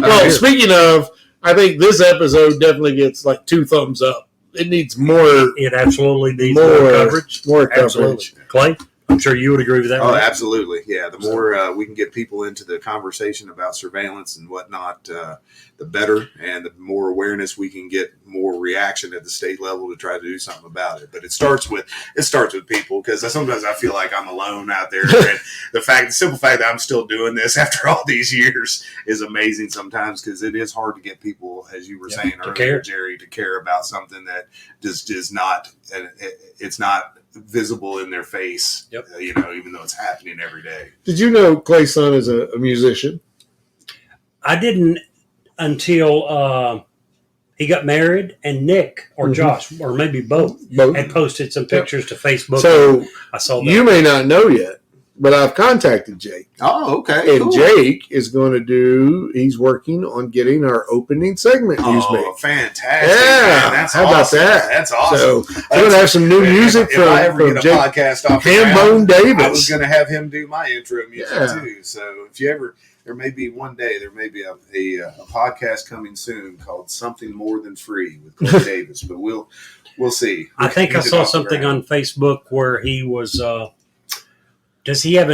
Well, speaking of, I think this episode definitely gets like 2 thumbs up. It needs more. It absolutely needs more coverage. More coverage. Absolutely. Clay, I'm sure you would agree with that. Oh, right? absolutely. Yeah. The more we can get people into the conversation about surveillance and whatnot, the better. And the more awareness we can get, more reaction at the state level to try to do something about it. But it starts with people, because sometimes I feel like I'm alone out there. And the simple fact that I'm still doing this after all these years is amazing sometimes, because it is hard to get people, as you were saying earlier, care. Jerry, to care about something that just is not. It's not visible in their face. Yep. Even though it's happening every day. Did you know Clay's son is a musician? I didn't until he got married, and Nick or Josh, or maybe both, had posted some pictures to Facebook. So I saw that. You may not know yet, but I've contacted Jake. Oh, okay. And cool. Jake is going to he's working on getting our opening segment used. Fantastic. Yeah. That's How awesome. about that? That's awesome. So we're going to have some new music if I ever from get a Jake podcast off Hambone Davis. I was going to have him do my intro music too. So if you ever, there may be a podcast coming soon called Something More Than Free with Clay Davis, but we'll see. I think I saw something on Facebook where he was, does he have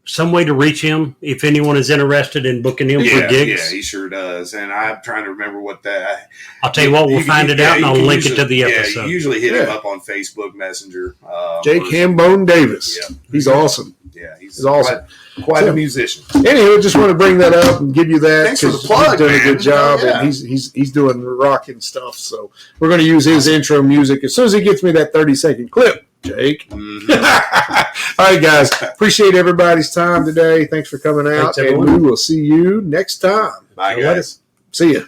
some way to reach him if anyone is interested in booking him for gigs? Yeah, he sure does. And I'm trying to remember what that. I'll tell you what, we'll find it out and I'll link it to the episode. Yeah, you usually hit him up on Facebook Messenger. Jake Hambone Davis. Yeah. He's awesome. Yeah, he's awesome. Quite a musician. Anyway, just want to bring that up and give you that. Thanks for the plug, he's doing man. a good job, and he's doing rocking stuff. So we're going to use his intro music as soon as he gets me that 30-second clip, Jake. Mm-hmm. All right, guys. Appreciate everybody's time today. Thanks for coming out, Thanks, everyone. and we will see you next time. Bye, guys. See ya.